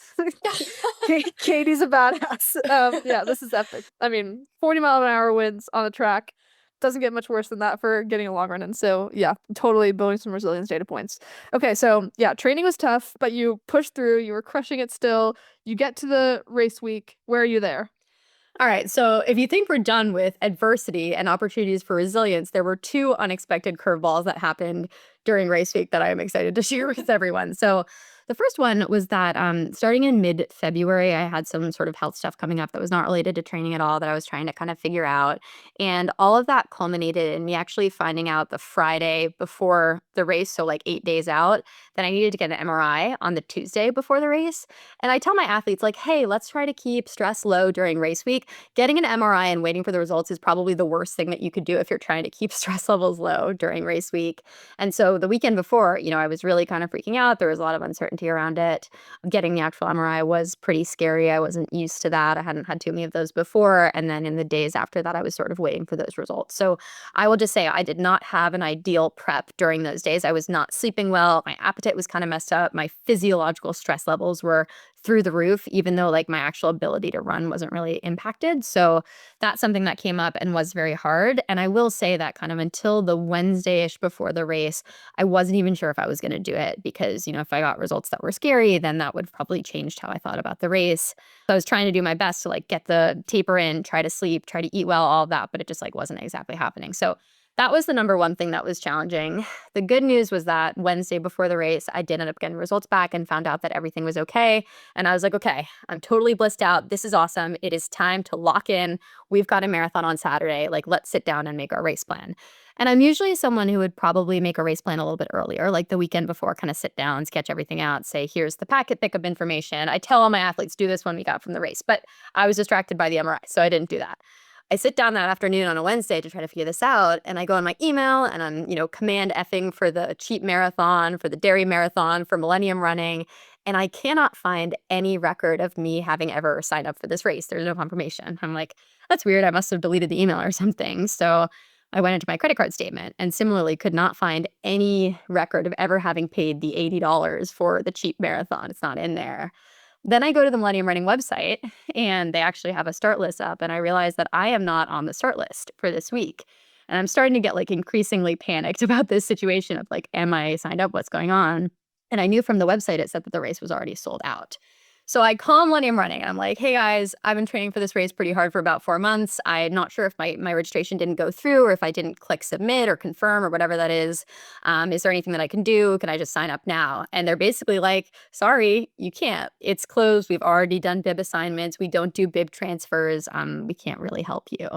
Katie's a badass. Yeah, this is epic. I mean, 40-mile-an-hour wins on the track. Doesn't get much worse than that for getting a long run in. So, yeah, totally building some resilience data points. Okay, so yeah, training was tough, but you pushed through. You were crushing it still. You get to the race week. Where are you there? All right. So if you think we're done with adversity and opportunities for resilience, there were two unexpected curveballs that happened during race week that I am excited to share with everyone. So the first one was that starting in mid-February, I had some sort of health stuff coming up that was not related to training at all that I was trying to kind of figure out. And all of that culminated in me actually finding out the Friday before the race, so like 8 days out, that I needed to get an MRI on the Tuesday before the race. And I tell my athletes, like, hey, let's try to keep stress low during race week. Getting an MRI and waiting for the results is probably the worst thing that you could do if you're trying to keep stress levels low during race week. And so the weekend before, I was really kind of freaking out. There was a lot of uncertainty around it. Getting the actual MRI was pretty scary. I wasn't used to that. I hadn't had too many of those before. And then in the days after that, I was sort of waiting for those results. So I will just say I did not have an ideal prep during those days. I was not sleeping well. My appetite was kind of messed up. My physiological stress levels were through the roof, even though like my actual ability to run wasn't really impacted. So that's something that came up and was very hard. And I will say that kind of until the Wednesday-ish before the race, I wasn't even sure if I was going to do it, because, if I got results that were scary, then that would probably changed how I thought about the race. So I was trying to do my best to like get the taper in, try to sleep, try to eat well, all of that, but it just like wasn't exactly happening. So that was the number one thing that was challenging. The good news was that Wednesday before the race, I did end up getting results back and found out that everything was okay. And I was like, okay, I'm totally blissed out. This is awesome. It is time to lock in. We've got a marathon on Saturday. Like, let's sit down and make our race plan. And I'm usually someone who would probably make a race plan a little bit earlier, like the weekend before, kind of sit down, sketch everything out, say, here's the packet pickup information. I tell all my athletes, do this when we got from the race. But I was distracted by the MRI, so I didn't do that. I sit down that afternoon on a Wednesday to try to figure this out, and I go on my email and I'm, command effing for the cheap marathon, for the dairy marathon, for Millennium Running, and I cannot find any record of me having ever signed up for this race. There's no confirmation. I'm like, that's weird. I must have deleted the email or something. So I went into my credit card statement and similarly could not find any record of ever having paid the $80 for the cheap marathon. It's not in there. Then I go to the Millennium Running website and they actually have a start list up, and I realize that I am not on the start list for this week. And I'm starting to get like increasingly panicked about this situation of like, am I signed up? What's going on? And I knew from the website it said that the race was already sold out. So I call Millennium Running and I'm like, hey guys, I've been training for this race pretty hard for about 4 months. I'm not sure if my registration didn't go through or if I didn't click submit or confirm or whatever that is. Is there anything that I can do? Can I just sign up now? And they're basically like, sorry, you can't. It's closed. We've already done bib assignments. We don't do bib transfers. We can't really help you.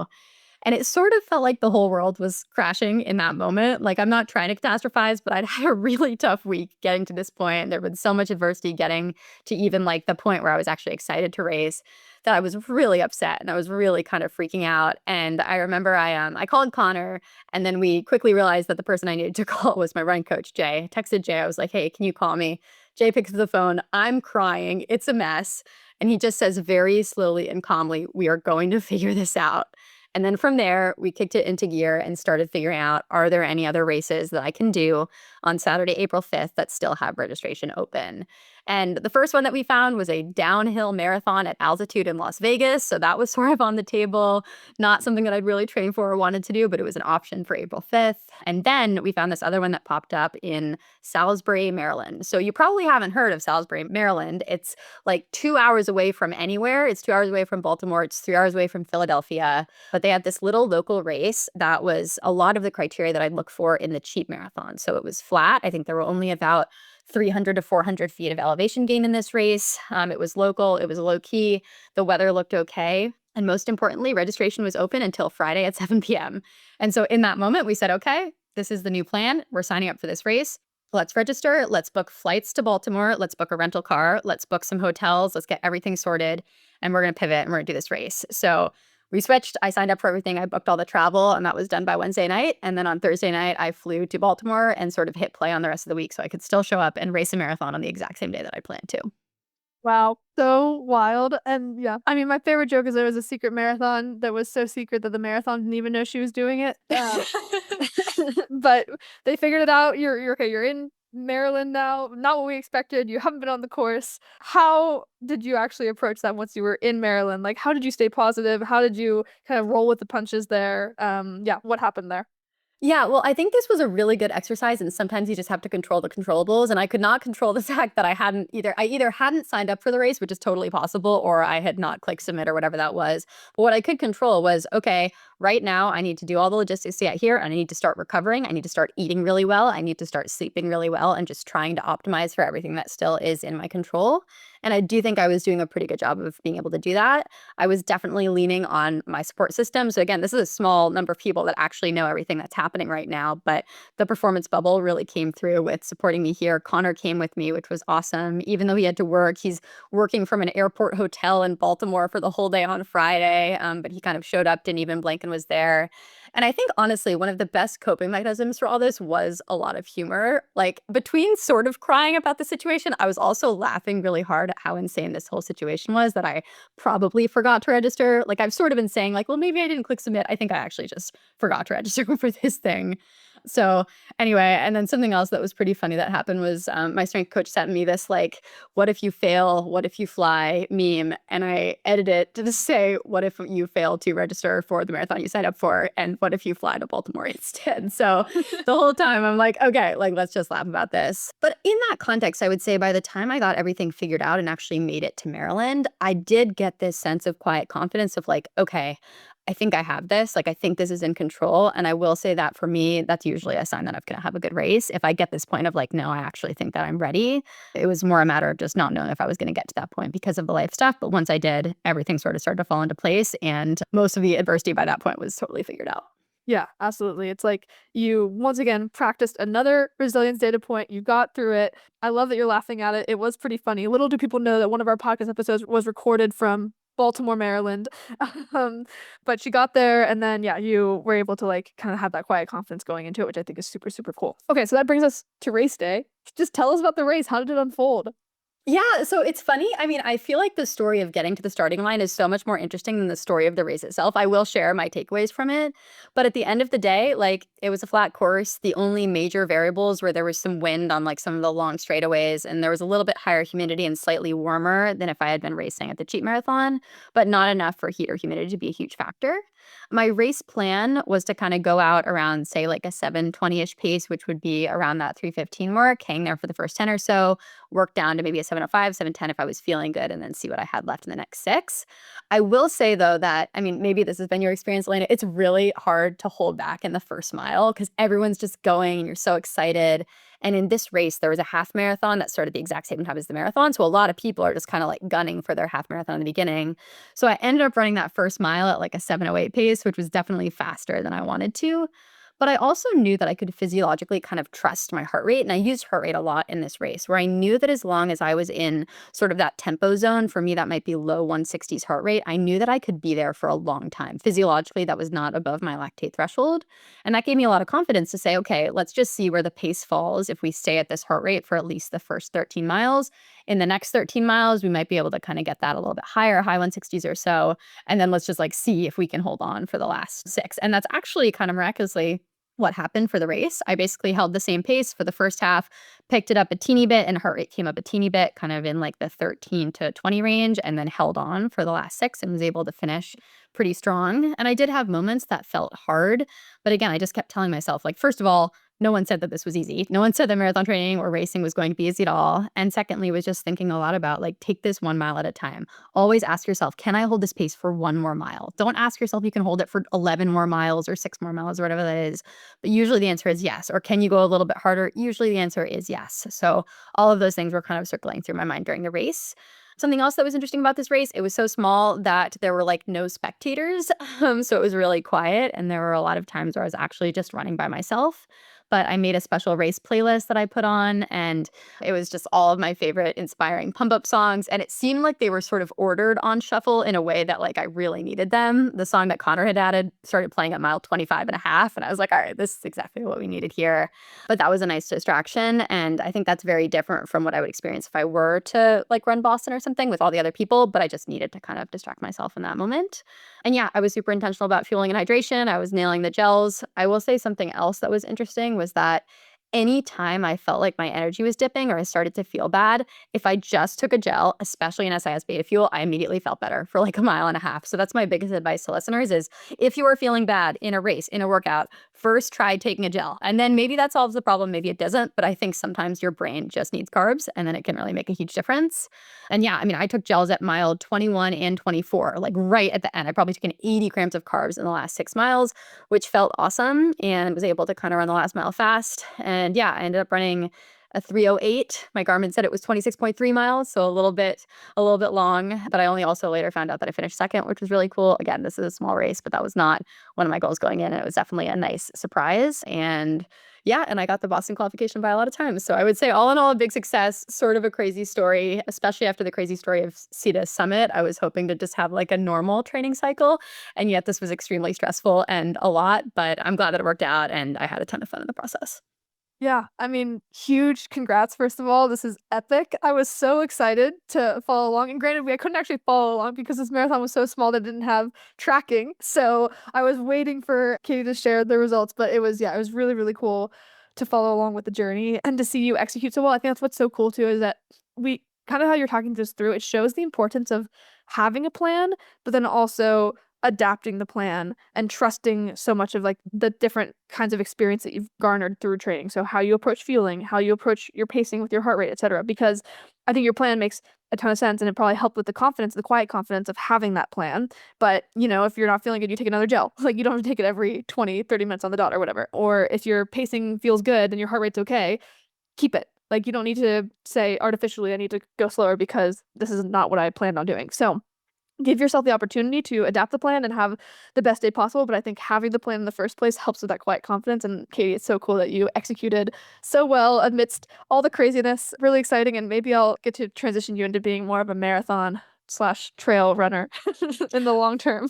And it sort of felt like the whole world was crashing in that moment. Like, I'm not trying to catastrophize, but I'd had a really tough week getting to this point. There'd been so much adversity getting to even like the point where I was actually excited to race that I was really upset and I was really kind of freaking out. And I remember I called Connor, and then we quickly realized that the person I needed to call was my running coach, Jay. I texted Jay. I was like, hey, can you call me? Jay picks up the phone. I'm crying. It's a mess. And he just says very slowly and calmly, we are going to figure this out. And then from there, we kicked it into gear and started figuring out, are there any other races that I can do on Saturday, April 5th that still have registration open? And the first one that we found was a downhill marathon at altitude in Las Vegas. So that was sort of on the table, not something that I'd really trained for or wanted to do, but it was an option for April 5th. And then we found this other one that popped up in Salisbury, Maryland. So you probably haven't heard of Salisbury, Maryland. It's like 2 hours away from anywhere. It's 2 hours away from Baltimore. It's 3 hours away from Philadelphia. But they had this little local race that was a lot of the criteria that I'd look for in the cheap marathon. So it was flat. I think there were only about 300 to 400 feet of elevation gain in this race. It was local, it was low key, the weather looked okay. And most importantly, registration was open until Friday at 7 p.m. And so in that moment, we said, okay, this is the new plan. We're signing up for this race. Let's register. Let's book flights to Baltimore. Let's book a rental car. Let's book some hotels. Let's get everything sorted. And we're going to pivot and we're going to do this race. So we switched. I signed up for everything. I booked all the travel, and that was done by Wednesday night. And then on Thursday night, I flew to Baltimore and sort of hit play on the rest of the week so I could still show up and race a marathon on the exact same day that I planned to. Wow, so wild. And yeah, I mean, my favorite joke is there was a secret marathon that was so secret that the marathon didn't even know she was doing it. But they figured it out. You're okay. You're in Maryland now. Not what we expected. You haven't been on the course. How did you actually approach that once you were in Maryland? Like, how did you stay positive? How did you kind of roll with the punches there? Yeah, what happened there? Yeah, well, I think this was a really good exercise, and sometimes you just have to control the controllables. And I could not control the fact that I either hadn't signed up for the race, which is totally possible, or I had not clicked submit or whatever that was. But what I could control was, okay, right now I need to do all the logistics to get here, and I need to start recovering. I need to start eating really well. I need to start sleeping really well, and just trying to optimize for everything that still is in my control. And I do think I was doing a pretty good job of being able to do that. I was definitely leaning on my support system. So again, this is a small number of people that actually know everything that's happening right now, but the performance bubble really came through with supporting me here. Connor came with me, which was awesome. Even though he had to work, he's working from an airport hotel in Baltimore for the whole day on Friday, but he kind of showed up, didn't even blink, and was there. And I think honestly, one of the best coping mechanisms for all this was a lot of humor. Like between sort of crying about the situation, I was also laughing really hard at how insane this whole situation was that I probably forgot to register. Like I've sort of been saying like, well, maybe I didn't click submit. I think I actually just forgot to register for this thing. So anyway, and then something else that was pretty funny that happened was my strength coach sent me this like, what if you fail, what if you fly meme. And I edited it to just say, what if you fail to register for the marathon you signed up for? And what if you fly to Baltimore instead? So the whole time I'm like, okay, like let's just laugh about this. But in that context, I would say by the time I got everything figured out and actually made it to Maryland, I did get this sense of quiet confidence of like, okay, I think I have this. Like, I think this is in control. And I will say that for me, that's usually a sign that I'm going to have a good race. If I get this point of like, no, I actually think that I'm ready, it was more a matter of just not knowing if I was going to get to that point because of the life stuff. But once I did, everything sort of started to fall into place. And most of the adversity by that point was totally figured out. Yeah, absolutely. It's like you once again practiced another resilience data point. You got through it. I love that you're laughing at it. It was pretty funny. Little do people know that one of our podcast episodes was recorded from Baltimore, Maryland. Um, but she got there and then yeah, you were able to like kind of have that quiet confidence going into it, which I think is super, super cool. Okay, so that brings us to race day. Just tell us about the race. How did it unfold? Yeah, so it's funny. I mean, I feel like the story of getting to the starting line is so much more interesting than the story of the race itself. I will share my takeaways from it. But at the end of the day, like it was a flat course. The only major variables were there was some wind on like some of the long straightaways, and there was a little bit higher humidity and slightly warmer than if I had been racing at the cheap marathon, but not enough for heat or humidity to be a huge factor. My race plan was to kind of go out around, say, like a 7:20-ish pace, which would be around that 3:15 mark, hang there for the first 10 or so, work down to maybe a 7:05, 7:10 if I was feeling good, and then see what I had left in the next six. I will say, though, that, I mean, maybe this has been your experience, Elena, it's really hard to hold back in the first mile because everyone's just going and you're so excited. And in this race, there was a half marathon that started the exact same time as the marathon. So a lot of people are just kind of like gunning for their half marathon in the beginning. So I ended up running that first mile at like a 7:08 pace, which was definitely faster than I wanted to. But I also knew that I could physiologically kind of trust my heart rate. And I used heart rate a lot in this race, where I knew that as long as I was in sort of that tempo zone, for me, that might be low 160s heart rate, I knew that I could be there for a long time. Physiologically, that was not above my lactate threshold. And that gave me a lot of confidence to say, okay, let's just see where the pace falls if we stay at this heart rate for at least the first 13 miles. in the next 13 miles, we might be able to kind of get that a little bit higher, high 160s or so. And then let's just like see if we can hold on for the last 6. And that's actually kind of miraculously what happened for the race. I basically held the same pace for the first half, picked it up a teeny bit, and heart rate came up a teeny bit, kind of in like the 13 to 20 range, and then held on for the last 6 and was able to finish pretty strong. And I did have moments that felt hard. But again, I just kept telling myself, like, first of all, no one said that this was easy. No one said that marathon training or racing was going to be easy at all. And secondly, was just thinking a lot about like, take this 1 mile at a time. Always ask yourself, can I hold this pace for 1 more mile? Don't ask yourself you can hold it for 11 more miles or 6 more miles or whatever that is. But usually the answer is yes. Or can you go a little bit harder? Usually the answer is yes. So all of those things were kind of circling through my mind during the race. Something else that was interesting about this race, it was so small that there were like no spectators. So it was really quiet. And there were a lot of times where I was actually just running by myself. But I made a special race playlist that I put on, and it was just all of my favorite inspiring pump up songs. And it seemed like they were sort of ordered on shuffle in a way that like I really needed them. The song that Connor had added started playing at mile 25 and a half. And I was like, all right, this is exactly what we needed here. But that was a nice distraction. And I think that's very different from what I would experience if I were to like run Boston or something with all the other people. But I just needed to kind of distract myself in that moment. And yeah, I was super intentional about fueling and hydration. I was nailing the gels. I will say something else that was interesting was that anytime I felt like my energy was dipping or I started to feel bad, if I just took a gel, especially an SIS beta fuel, I immediately felt better for like a mile and a half. So that's my biggest advice to listeners is if you are feeling bad in a race, in a workout, first try taking a gel. And then maybe that solves the problem, maybe it doesn't. But I think sometimes your brain just needs carbs and then it can really make a huge difference. And yeah, I mean, I took gels at mile 21 and 24, like right at the end. I probably took 80 grams of carbs in the last 6 miles, which felt awesome, and was able to kind of run the last mile fast. And yeah, I ended up running a 3:08. My Garmin said it was 26.3 miles, so a little bit long, but I only also later found out that I finished second, which was really cool. Again, this is a small race, but that was not one of my goals going in, and it was definitely a nice surprise. And yeah, and I got the Boston qualification by a lot of times. So I would say all in all, a big success, sort of a crazy story, especially after the crazy story of CETA Summit. I was hoping to just have like a normal training cycle, and yet this was extremely stressful and a lot, but I'm glad that it worked out and I had a ton of fun in the process. Yeah, I mean, huge congrats, first of all. This is epic. I was so excited to follow along. And granted, I couldn't actually follow along because this marathon was so small that it didn't have tracking. So I was waiting for Katie to share the results. But it was, yeah, it was really, really cool to follow along with the journey and to see you execute so well. I think that's what's so cool too, is that we kind of how you're talking this through, it shows the importance of having a plan, but then also adapting the plan and trusting so much of like the different kinds of experience that you've garnered through training. So how you approach fueling, how you approach your pacing with your heart rate, etc. Because I think your plan makes a ton of sense and it probably helped with the confidence, the quiet confidence of having that plan. But, you know, if you're not feeling good, you take another gel. Like you don't have to take it every 20, 30 minutes on the dot or whatever. Or if your pacing feels good and your heart rate's okay, keep it. Like you don't need to say artificially, I need to go slower because this is not what I planned on doing. So give yourself the opportunity to adapt the plan and have the best day possible. But I think having the plan in the first place helps with that quiet confidence. And Katie, it's so cool that you executed so well amidst all the craziness. Really exciting. And maybe I'll get to transition you into being more of a marathon slash trail runner in the long term.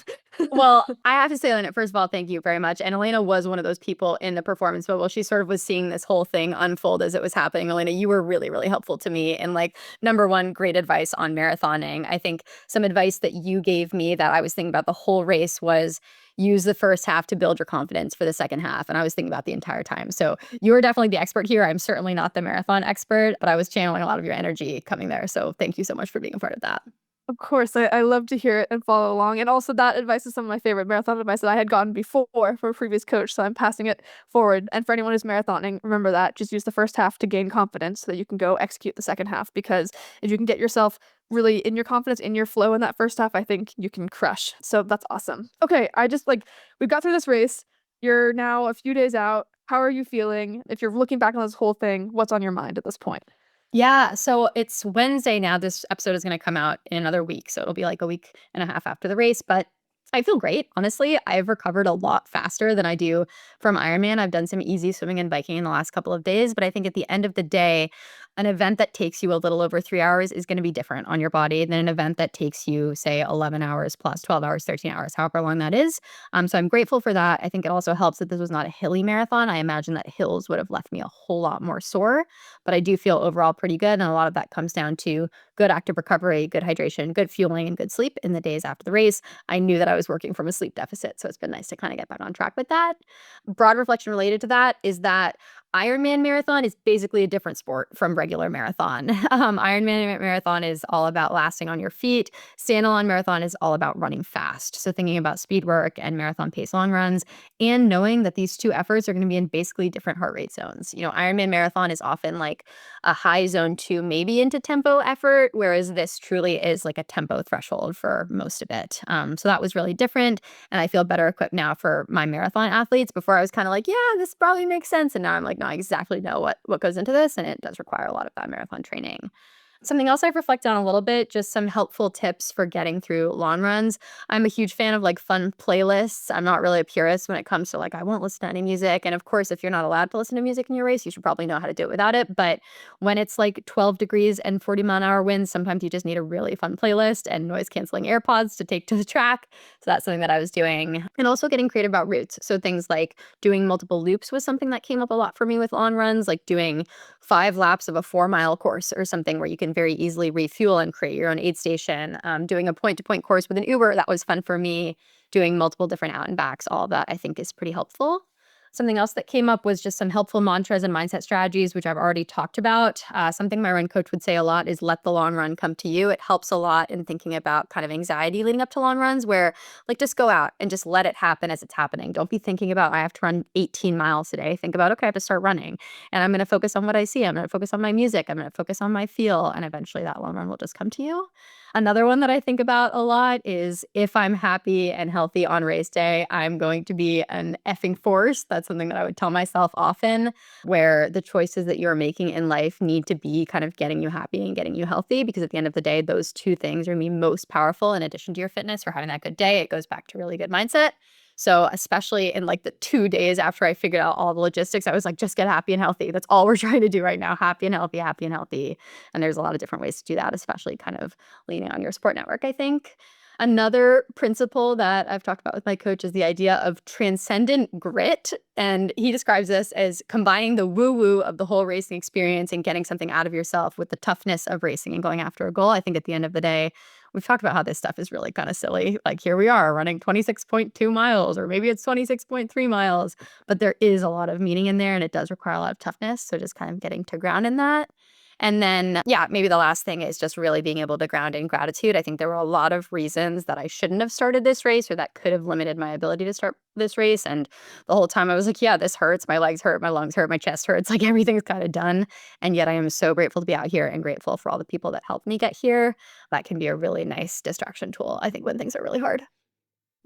Well, I have to say, Elena, first of all, thank you very much. And Elena was one of those people in the performance bubble. She sort of was seeing this whole thing unfold as it was happening. Elena, you were really, really helpful to me. And like, number one, great advice on marathoning. I think some advice that you gave me that I was thinking about the whole race was use the first half to build your confidence for the second half. And I was thinking about the entire time. So you were definitely the expert here. I'm certainly not the marathon expert, but I was channeling a lot of your energy coming there. So thank you so much for being a part of that. Of course, I love to hear it and follow along. And also, that advice is some of my favorite marathon advice that I had gotten before from a previous coach. So I'm passing it forward. And for anyone who's marathoning, remember that. Just use the first half to gain confidence so that you can go execute the second half. Because if you can get yourself really in your confidence, in your flow in that first half, I think you can crush. So that's awesome. Okay, I just like, we've got through this race. You're now a few days out. How are you feeling? If you're looking back on this whole thing, what's on your mind at this point? Yeah, so it's Wednesday now. This episode is going to come out in another week. So it'll be like a week and a half after the race. But I feel great. Honestly, I've recovered a lot faster than I do from Ironman. I've done some easy swimming and biking in the last couple of days. But I think at the end of the day, an event that takes you a little over 3 hours is gonna be different on your body than an event that takes you, say, 11 hours plus 12 hours, 13 hours, however long that is. So I'm grateful for that. I think it also helps that this was not a hilly marathon. I imagine that hills would have left me a whole lot more sore, but I do feel overall pretty good, and a lot of that comes down to good active recovery, good hydration, good fueling, and good sleep in the days after the race. I knew that I was working from a sleep deficit, so it's been nice to kinda get back on track with that. Broad reflection related to that is that Ironman marathon is basically a different sport from regular marathon. Ironman marathon is all about lasting on your feet. Standalone marathon is all about running fast. So thinking about speed work and marathon pace long runs, and knowing that these two efforts are going to be in basically different heart rate zones. Ironman marathon is often like a high zone 2, maybe into tempo effort, whereas this truly is like a tempo threshold for most of it. So that was really different, and I feel better equipped now for my marathon athletes. Before I was kind of like, yeah, this probably makes sense, and now I'm like, no, I exactly know what goes into this, and it does require a lot of that marathon training. Something else I've reflected on a little bit, just some helpful tips for getting through long runs. I'm a huge fan of like fun playlists. I'm not really a purist when it comes to like, I won't listen to any music. And of course, if you're not allowed to listen to music in your race, you should probably know how to do it without it. But when it's like 12 degrees and 40-mile-an-hour winds, sometimes you just need a really fun playlist and noise canceling AirPods to take to the track. So that's something that I was doing. And also getting creative about routes. So things like doing multiple loops was something that came up a lot for me with long runs, like doing 5 laps of a 4-mile course or something where you can very easily refuel and create your own aid station. Doing a point-to-point course with an Uber, that was fun for me. Doing multiple different out and backs, all of that I think is pretty helpful. Something else that came up was just some helpful mantras and mindset strategies, which I've already talked about. Something my run coach would say a lot is let the long run come to you. It helps a lot in thinking about kind of anxiety leading up to long runs, where like just go out and just let it happen as it's happening. Don't be thinking about, I have to run 18 miles today. Think about, okay, I have to start running, and I'm going to focus on what I see. I'm going to focus on my music. I'm going to focus on my feel, and eventually that long run will just come to you. Another one that I think about a lot is if I'm happy and healthy on race day, I'm going to be an effing force. That's something that I would tell myself often, where the choices that you're making in life need to be kind of getting you happy and getting you healthy, because at the end of the day, those two things are going to be most powerful in addition to your fitness or having that good day. It goes back to really good mindset. So especially in like the 2 days after I figured out all the logistics, I was like, just get happy and healthy. That's all we're trying to do right now. Happy and healthy, happy and healthy. And there's a lot of different ways to do that, especially kind of leaning on your support network, I think. Another principle that I've talked about with my coach is the idea of transcendent grit. And he describes this as combining the woo-woo of the whole racing experience and getting something out of yourself with the toughness of racing and going after a goal. I think at the end of the day, we've talked about how this stuff is really kind of silly. Like here we are running 26.2 miles, or maybe it's 26.3 miles, but there is a lot of meaning in there, and it does require a lot of toughness. So just kind of getting to ground in that. And then, yeah, maybe the last thing is just really being able to ground in gratitude. I think there were a lot of reasons that I shouldn't have started this race, or that could have limited my ability to start this race. And the whole time I was like, yeah, this hurts. My legs hurt, my lungs hurt, my chest hurts. Like everything's kind of done. And yet I am so grateful to be out here and grateful for all the people that helped me get here. That can be a really nice distraction tool, I think, when things are really hard.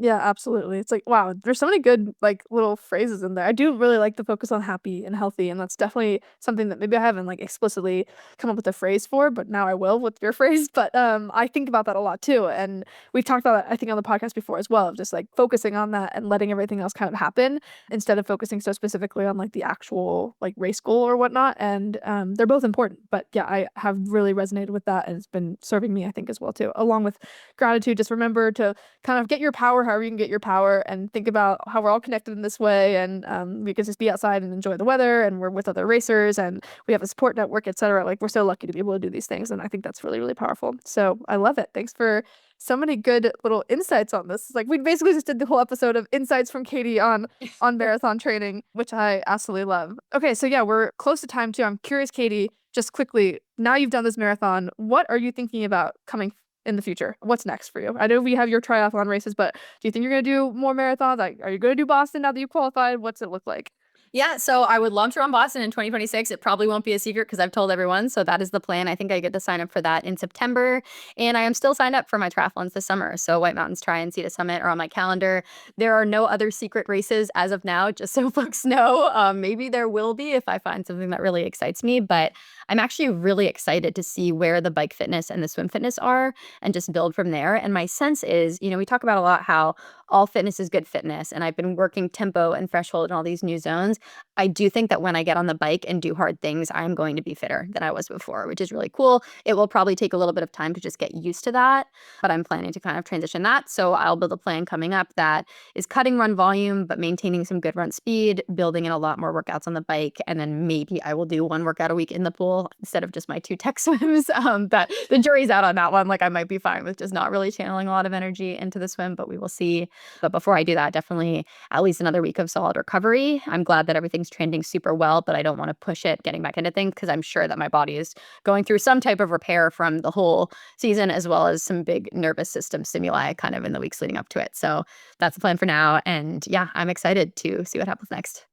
Yeah, absolutely. It's like, wow, there's so many good, like, little phrases in there. I do really like the focus on happy and healthy, and that's definitely something that maybe I haven't, like, explicitly come up with a phrase for, but now I will with your phrase. But, I think about that a lot too, and we've talked about that, I think, on the podcast before as well, of just, like, focusing on that and letting everything else kind of happen instead of focusing so specifically on, like, the actual, like, race goal or whatnot, and, they're both important. But, yeah, I have really resonated with that, and it's been serving me, I think, as well too, along with gratitude. Just remember to kind of get your power however you can get your power, and think about how we're all connected in this way, and we can just be outside and enjoy the weather, and we're with other racers, and we have a support network, etc. Like, we're so lucky to be able to do these things, and I think that's really, really powerful. So I love it. Thanks for so many good little insights on this. It's like we basically just did the whole episode of insights from Katie on marathon training, which I absolutely love. Okay, so yeah, we're close to time too. I'm curious, Katie, just quickly, now you've done this marathon, what are you thinking about coming in the future? What's next for you? I know we have your triathlon races, but do you think you're gonna do more marathons? Like, are you gonna do Boston now that you qualified? What's it look like? Yeah, so I would love to run Boston in 2026. It probably won't be a secret because I've told everyone. So that is the plan. I think I get to sign up for that in September. And I am still signed up for my triathlons this summer. So White Mountains Tri and Sea to Summit are on my calendar. There are no other secret races as of now, just so folks know. Maybe there will be if I find something that really excites me. But I'm actually really excited to see where the bike fitness and the swim fitness are and just build from there. And my sense is, we talk about a lot how all fitness is good fitness, and I've been working tempo and threshold in all these new zones. I do think that when I get on the bike and do hard things, I'm going to be fitter than I was before, which is really cool. It will probably take a little bit of time to just get used to that, but I'm planning to kind of transition that. So I'll build a plan coming up that is cutting run volume, but maintaining some good run speed, building in a lot more workouts on the bike, and then maybe I will do one workout a week in the pool instead of just my 2 tech swims. But the jury's out on that one. Like I might be fine with just not really channeling a lot of energy into the swim, but we will see. But before I do that, definitely at least another week of solid recovery. I'm glad that everything's trending super well, but I don't want to push it getting back into things because I'm sure that my body is going through some type of repair from the whole season, as well as some big nervous system stimuli kind of in the weeks leading up to it. So that's the plan for now. And yeah, I'm excited to see what happens next.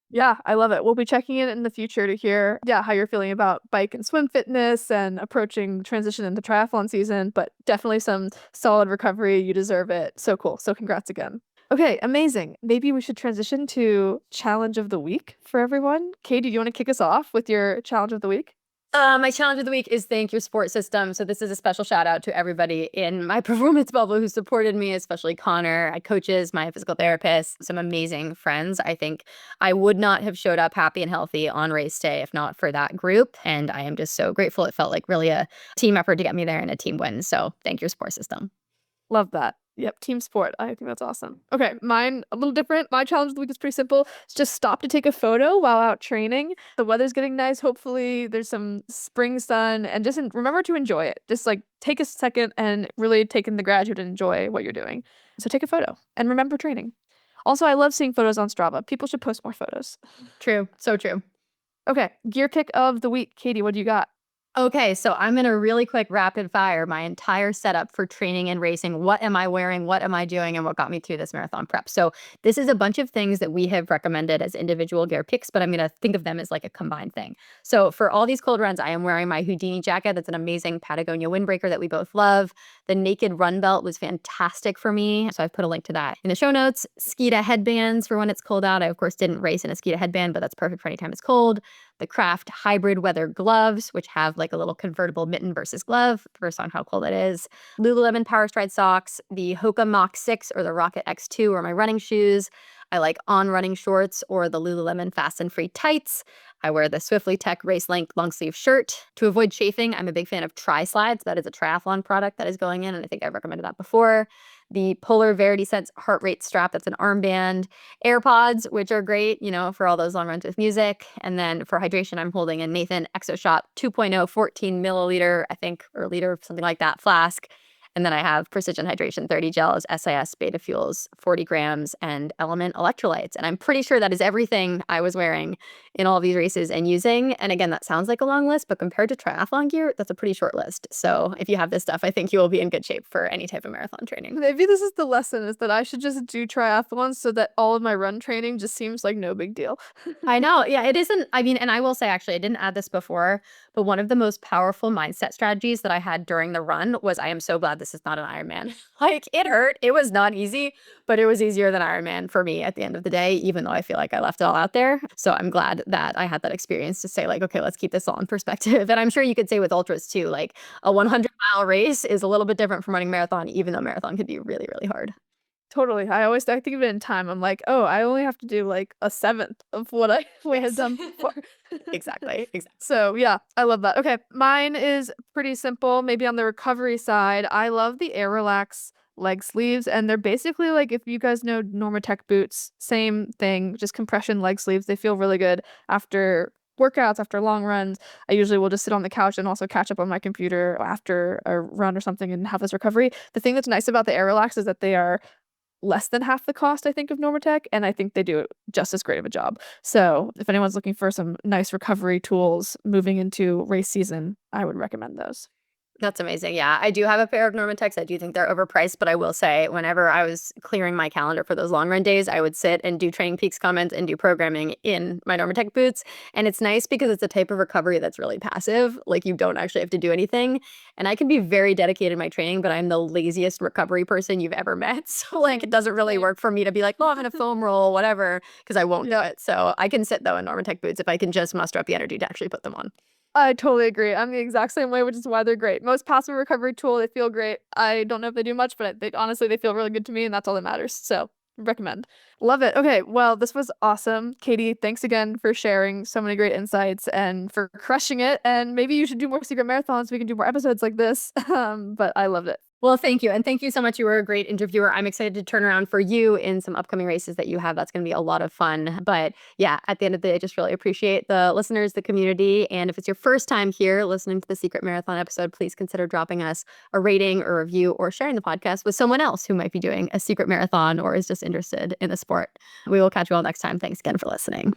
Yeah, I love it. We'll be checking in the future to hear, yeah, how you're feeling about bike and swim fitness and approaching transition into triathlon season, but definitely some solid recovery. You deserve it. So cool. So congrats again. Okay, amazing. Maybe we should transition to challenge of the week for everyone. Katie, do you want to kick us off with your challenge of the week? My challenge of the week is thank your support system. So this is a special shout out to everybody in my performance bubble who supported me, especially Connor, my coaches, my physical therapist, some amazing friends. I think I would not have showed up happy and healthy on race day if not for that group. And I am just so grateful. It felt like really a team effort to get me there and a team win. So thank your support system. Love that. Yep, team sport. I think that's awesome. Okay, mine a little different. My challenge of the week is pretty simple. It's just stop to take a photo while out training. The weather's getting nice. Hopefully, there's some spring sun, and just remember to enjoy it. Just like take a second and really take in the gratitude and enjoy what you're doing. So take a photo and remember training. Also, I love seeing photos on Strava. People should post more photos. True. So true. Okay, gear pick of the week. Katie, what do you got? Okay, so I'm gonna really quick rapid fire my entire setup for training and racing. What am I wearing? What am I doing? And what got me through this marathon prep? So this is a bunch of things that we have recommended as individual gear picks, but I'm gonna think of them as like a combined thing. So for all these cold runs, I am wearing my Houdini jacket. That's an amazing Patagonia windbreaker that we both love. The Naked Run Belt was fantastic for me. So I've put a link to that in the show notes. Skeeta headbands for when it's cold out. I, of course, didn't race in a Skeeta headband, but that's perfect for anytime it's cold. The Craft hybrid weather gloves, which have like a little convertible mitten versus glove, first on how cold it is. Lululemon Power Stride socks, the Hoka Mach 6 or the Rocket X2 are my running shoes. I like On running shorts or the Lululemon Fast and Free tights. I wear the Swiftly Tech race length long sleeve shirt. To avoid chafing, I'm a big fan of Tri Slides. That is a triathlon product that is going in, and I think I've recommended that before. The Polar Verity Sense heart rate strap, that's an armband. AirPods, which are great, you know, for all those long runs with music. And then for hydration, I'm holding a Nathan ExoShot 2.0 14 milliliter, I think, or liter, something like that, flask. And then I have Precision Hydration 30 gels, SIS Beta Fuels 40 grams, and Element electrolytes. And I'm pretty sure that is everything I was wearing in all of these races and using. And again, that sounds like a long list, but compared to triathlon gear, that's a pretty short list. So if you have this stuff, I think you will be in good shape for any type of marathon training. Maybe this is the lesson, is that I should just do triathlons so that all of my run training just seems like no big deal. I know. Yeah, it isn't. I mean, and I will say, actually, I didn't add this before, but one of the most powerful mindset strategies that I had during the run was I am so glad this is not an Ironman. Like, it hurt. It was not easy, but it was easier than Ironman for me at the end of the day, even though I feel like I left it all out there. So I'm glad that I had that experience to say, like, okay, let's keep this all in perspective. And I'm sure you could say with ultras too, like a 100-mile race is a little bit different from running marathon, even though marathon could be really, really hard. Totally. I think of it in time. I'm like, "Oh, I only have to do, like, a seventh of what I would have Yes. done before." Exactly. Exactly. So, yeah, I love that. Okay, mine is pretty simple, maybe on the recovery side. I love the Air Relax leg sleeves, and they're basically like, if you guys know Normatec boots, same thing, just compression leg sleeves. They feel really good after workouts, after long runs. I usually will just sit on the couch and also catch up on my computer after a run or something and have this recovery. The thing that's nice about the Air Relax is that they are less than half the cost, I think, of Normatec, and I think they do just as great of a job. So if anyone's looking for some nice recovery tools moving into race season, I would recommend those. That's amazing. Yeah, I do have a pair of Normatechs. I do think they're overpriced, but I will say whenever I was clearing my calendar for those long run days, I would sit and do Training Peaks comments and do programming in my Normatech boots. And it's nice because it's a type of recovery that's really passive. Like you don't actually have to do anything. And I can be very dedicated in my training, but I'm the laziest recovery person you've ever met. So like it doesn't really work for me to be like, oh, I'm in a foam roll, whatever, because I won't do it. So I can sit though in Normatech boots if I can just muster up the energy to actually put them on. I totally agree. I'm the exact same way, which is why they're great. Most passive recovery tool, they feel great. I don't know if they do much, but they honestly they feel really good to me, and that's all that matters. So recommend. Love it. Okay, well, this was awesome. Katie, thanks again for sharing so many great insights and for crushing it. And maybe you should do more secret marathons so we can do more episodes like this. But I loved it. Well, thank you. And thank you so much. You were a great interviewer. I'm excited to turn around for you in some upcoming races that you have. That's going to be a lot of fun. But yeah, at the end of the day, I just really appreciate the listeners, the community. And if it's your first time here listening to the Secret Marathon episode, please consider dropping us a rating or review or sharing the podcast with someone else who might be doing a secret marathon or is just interested in the sport. We will catch you all next time. Thanks again for listening.